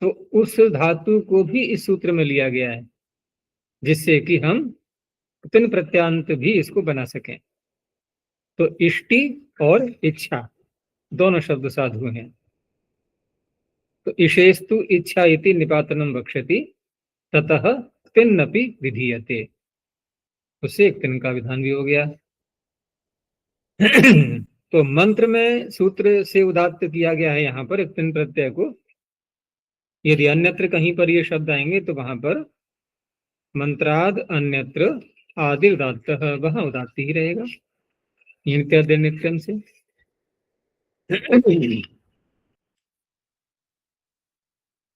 तो उस धातु को भी इस सूत्र में लिया गया है, जिससे कि हम तीन प्रत्यांत भी इसको बना सकें। तो इष्टि और इच्छा दोनों शब्द साधु हैं। तो इशेस्तु इच्छा इति निपातनम वक्ष्यति, ततः तिन्नपि विधीयते, उससे एक तिन का विधान भी हो गया। तो मंत्र में सूत्र से उदात्त किया गया है यहाँ पर एक तिन प्रत्यय को। यदि अन्यत्र कहीं पर ये शब्द आएंगे तो वहां पर मंत्राद अन्यत्र आदि उदात्त, वहां उदात्त ही रहेगा नित्यादि नित्यम से।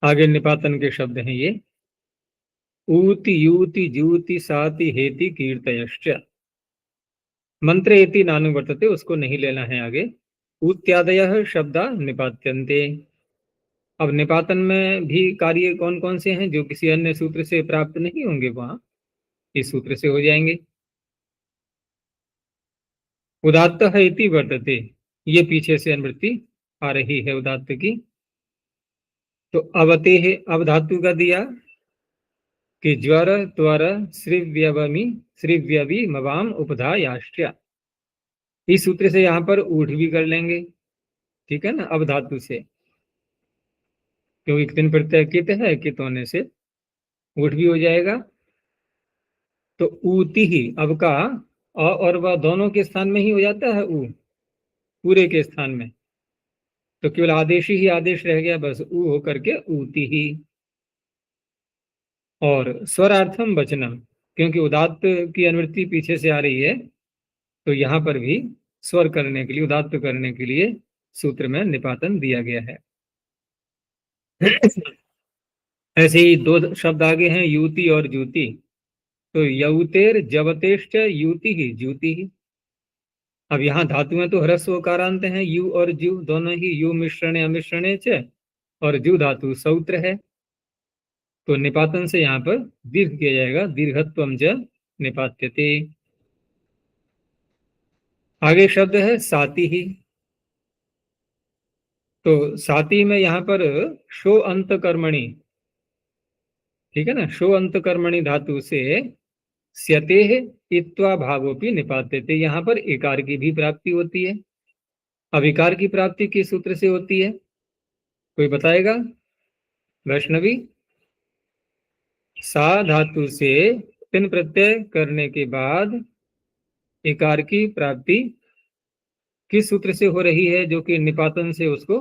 आगे निपातन के शब्द हैं ये। ऊति यूति जूति साति हेति कीर्तयश्च। मंत्र एति नानुवर्तते, उसको नहीं लेना है आगे। ऊत्यादयः शब्दा निपात्यन्ते। अब निपातन में भी कार्य कौन कौन से हैं जो किसी अन्य सूत्र से प्राप्त नहीं होंगे, वहां इस सूत्र से हो जाएंगे। उदात्त है इति वर्तते, ये पीछे से अनुवृत्ति आ रही है उदात्त की। तो अवते है, अब धातु का दिया कि ज्वर त्वर श्रिव्यवमी श्रिव्यवी मवाम उपधा याष्ट्या। इस सूत्र से यहाँ पर ऊठ भी कर लेंगे, ठीक है ना, अब धातु से, क्योंकि किन प्रत्यय कित है, कित होने से ऊठ भी हो जाएगा। तो ऊति ही अब का अ और वह दोनों के स्थान में ही हो जाता है, ऊ पूरे के स्थान में, तो केवल आदेश ही आदेश रह गया, बस ऊ होकर के ऊति ही। और स्वरार्थम वचनम, क्योंकि उदात्त की अनुवृत्ति पीछे से आ रही है, तो यहाँ पर भी स्वर करने के लिए, उदात्त करने के लिए सूत्र में निपातन दिया गया है। ऐसे ही दो शब्द आगे हैं, युति और जूति। तो यौतेर जवतेश्च युति ही जूति ही। अब यहाँ धातुएं तो ह्रस्व उकारांत हैं, यु और जू दोनों ही, यु मिश्रणे अमिश्रणे च, और जू धातु सौत्र है, तो निपातन से यहाँ पर दीर्घ किया जाएगा, दीर्घत्वम ज निपात्यते। आगे शब्द है साति ही। तो साति में यहाँ पर शो अंत कर्मणि, ठीक है ना, शो अंत कर्मणि धातु से स्यते इत्वा भावोपि निपात्यते, यहाँ पर इकार की भी प्राप्ति होती है। अब इकार की प्राप्ति किस सूत्र से होती है, कोई बताएगा? वैष्णवी। सा धातु से तिन प्रत्यय करने के बाद इकार की प्राप्ति किस सूत्र से हो रही है, जो कि निपातन से उसको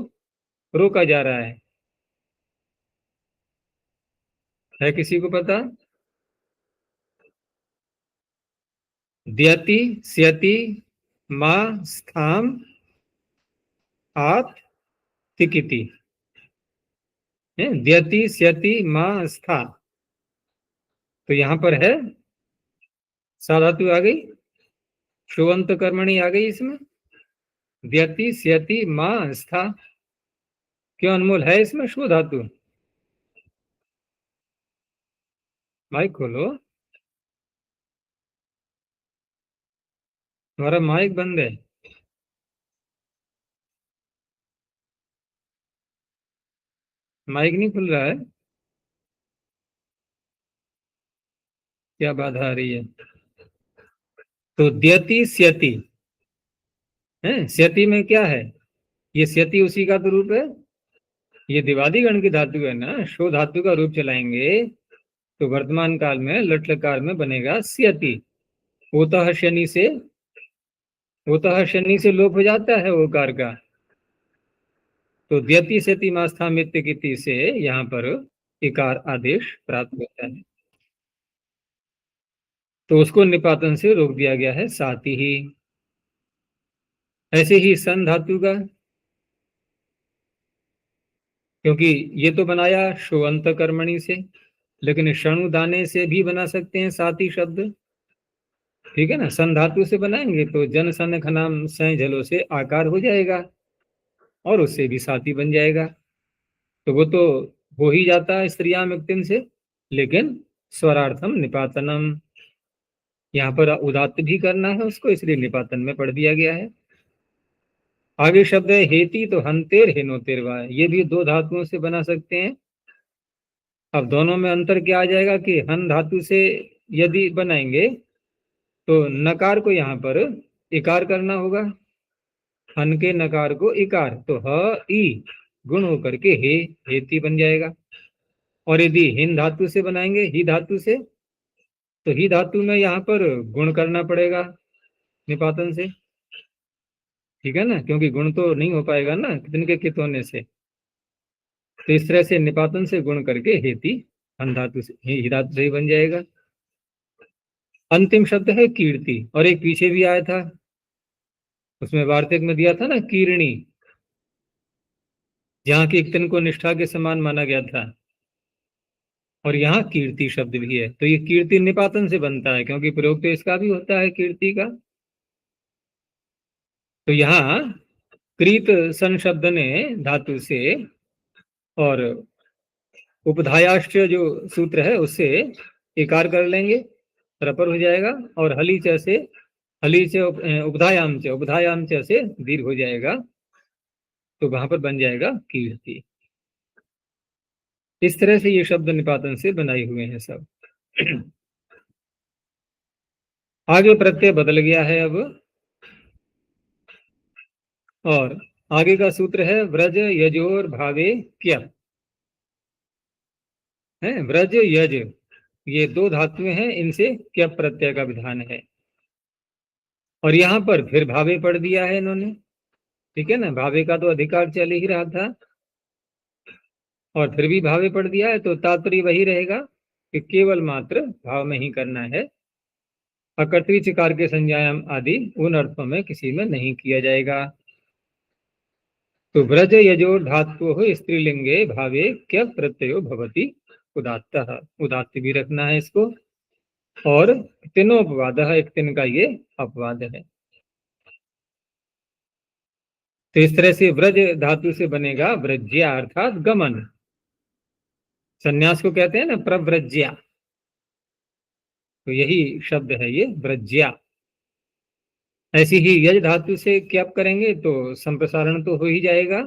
रोका जा रहा है किसी को पता? द्यति स्यति मा स्थाम आत तिकिति। द्यति स्यति मा स्था, तो यहां पर है सा धातु आ गई, शुवंत कर्मणि आ गई इसमें, द्यति स्यति मा स्था। क्यों अनमोल है इसमें शु धातु? माइक खोलो, तुम्हारा माइक बंद है। माइक नहीं खुल रहा है। क्या बाधा आ रही है? तो द्यति स्यति है, स्यति में क्या है? ये स्यति उसी का तो रूप है। ये दिवादी गण की धातु है ना, शो धातु का रूप चलाएंगे तो वर्तमान काल में लट लकार में बनेगा स्यति। ओतः शनि से लोप हो जाता है ओकार का, तो द्यति स्यति मास्थामित्य की ती से यहाँ पर इकार आदेश प्राप्त होता है, तो उसको निपातन से रोक दिया गया है साथ ही। ऐसे ही सन धातु का, क्योंकि ये तो बनाया शोअंत कर्मणि से, लेकिन शणु दाने से भी बना सकते हैं साथी शब्द, ठीक है ना। सन धातु से बनाएंगे तो जन सन खनाम सै झलो से आकार हो जाएगा और उससे भी साथी बन जाएगा, तो वो तो हो ही जाता है स्त्रियाम व्यक्तिम से, लेकिन स्वरार्थम निपातनम, यहाँ पर उदात्त भी करना है उसको, इसलिए निपातन में पढ़ दिया गया है। आगे शब्द है हेती, तो हंतेर हेनोतेर वा, ये भी दो धातुओं से बना सकते हैं। अब दोनों में अंतर क्या आ जाएगा कि हन धातु से यदि बनाएंगे तो नकार को यहाँ पर इकार करना होगा, हन के नकार को इकार, तो ह ई गुण होकर के हेती बन जाएगा। और यदि हिन धातु से बनाएंगे ही धातु से, तो ही धातु में यहाँ पर गुण करना पड़ेगा निपातन से, ठीक है ना, क्योंकि गुण तो नहीं हो पाएगा ना कितने के कित होने से, तो इस तरह से निपातन से गुण करके हेती हन धातु से ही धातु से ही बन जाएगा। अंतिम शब्द है कीर्ति, और एक पीछे भी आया था, उसमें वार्तिक में दिया था ना कीर्णी, जहाँ की एक तन को निष्ठा के समान माना गया था, और यहाँ कीर्ति शब्द भी है, तो ये कीर्ति निपातन से बनता है, क्योंकि प्रयोग तो इसका भी होता है कीर्ति का। तो यहाँ कृत सन शब्द ने धातु से और उपधायाश्च जो सूत्र है उससे इकार कर लेंगे, रपर हो जाएगा, और हलीच से हलीच उपधायाम से दीर्घ हो जाएगा, तो वहां पर बन जाएगा कीर्ति। इस तरह से ये शब्द निपातन से बनाए हुए हैं सब। आगे प्रत्यय बदल गया है अब, और आगे का सूत्र है व्रज यजोर भावे क्या है। व्रज यज ये दो धातुएं हैं, इनसे क्या प्रत्यय का विधान है, और यहाँ पर फिर भावे पढ़ दिया है इन्होंने, ठीक है ना। भावे का तो अधिकार चल ही रहा था और फिर भी भावे पढ़ दिया है, तो तात्पर्य वही रहेगा कि केवल मात्र भाव में ही करना है, अकर्तृ चिकार के संज्ञायाम आदि उन अर्थों में किसी में नहीं किया जाएगा। तो व्रज यजोर धातु हो स्त्रीलिंगे भावे क्या प्रत्ययो भवति उदात्त, उदात्त भी रखना है इसको, और तिनोपवाद, एक तिन का ये अपवाद है। तो इस तरह से व्रज धातु से बनेगा व्रज्या अर्थात गमन, संन्यास को कहते हैं ना प्रव्रज्या, तो यही शब्द है ये व्रज्या। ऐसी ही यज धातु से क्या करेंगे तो संप्रसारण तो हो ही जाएगा,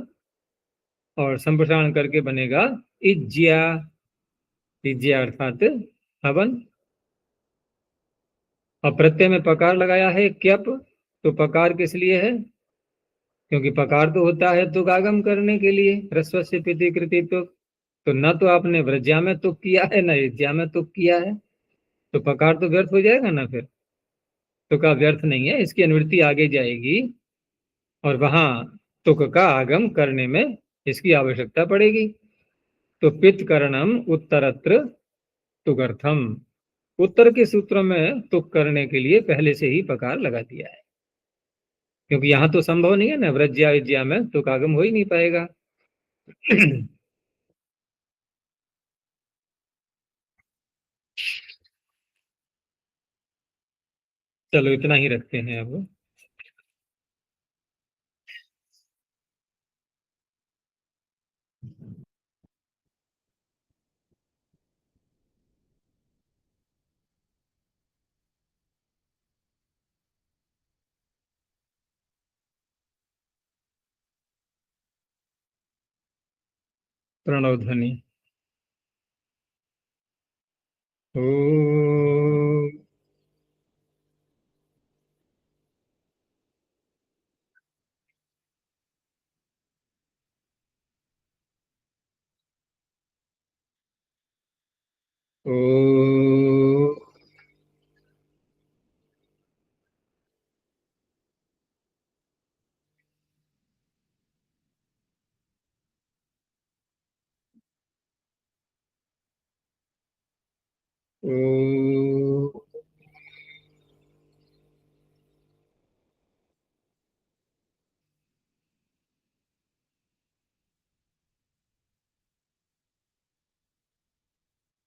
और संप्रसारण करके बनेगा इज्या, इज्या अर्थात हवन। और प्रत्यय में पकार लगाया है क्यप, तो पकार किस लिए है? क्योंकि पकार तो होता है तुक आगम करने के लिए, ह्रस्व से पिति कृति तो न तो आपने व्रज्या में तुक किया है न इज्या में तुक किया है, तो पकार तो व्यर्थ हो जाएगा ना, फिर तुक का व्यर्थ नहीं है, इसकी अनुवृत्ति आगे जाएगी और वहां तुक का आगम करने में इसकी आवश्यकता पड़ेगी। तो पित्त करणम उत्तरत्र तुगर्थम, उत्तर के सूत्रों में तुक करने के लिए पहले से ही पकार लगा दिया है, क्योंकि यहां तो संभव नहीं है ना, व्रज्या विद्या में तुक आगम हो ही नहीं पाएगा। चलो इतना ही रखते हैं अब। प्रणव ध्वनि। ओ ओ ओ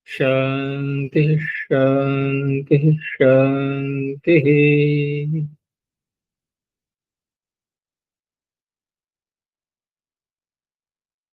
शांति शांति शांति।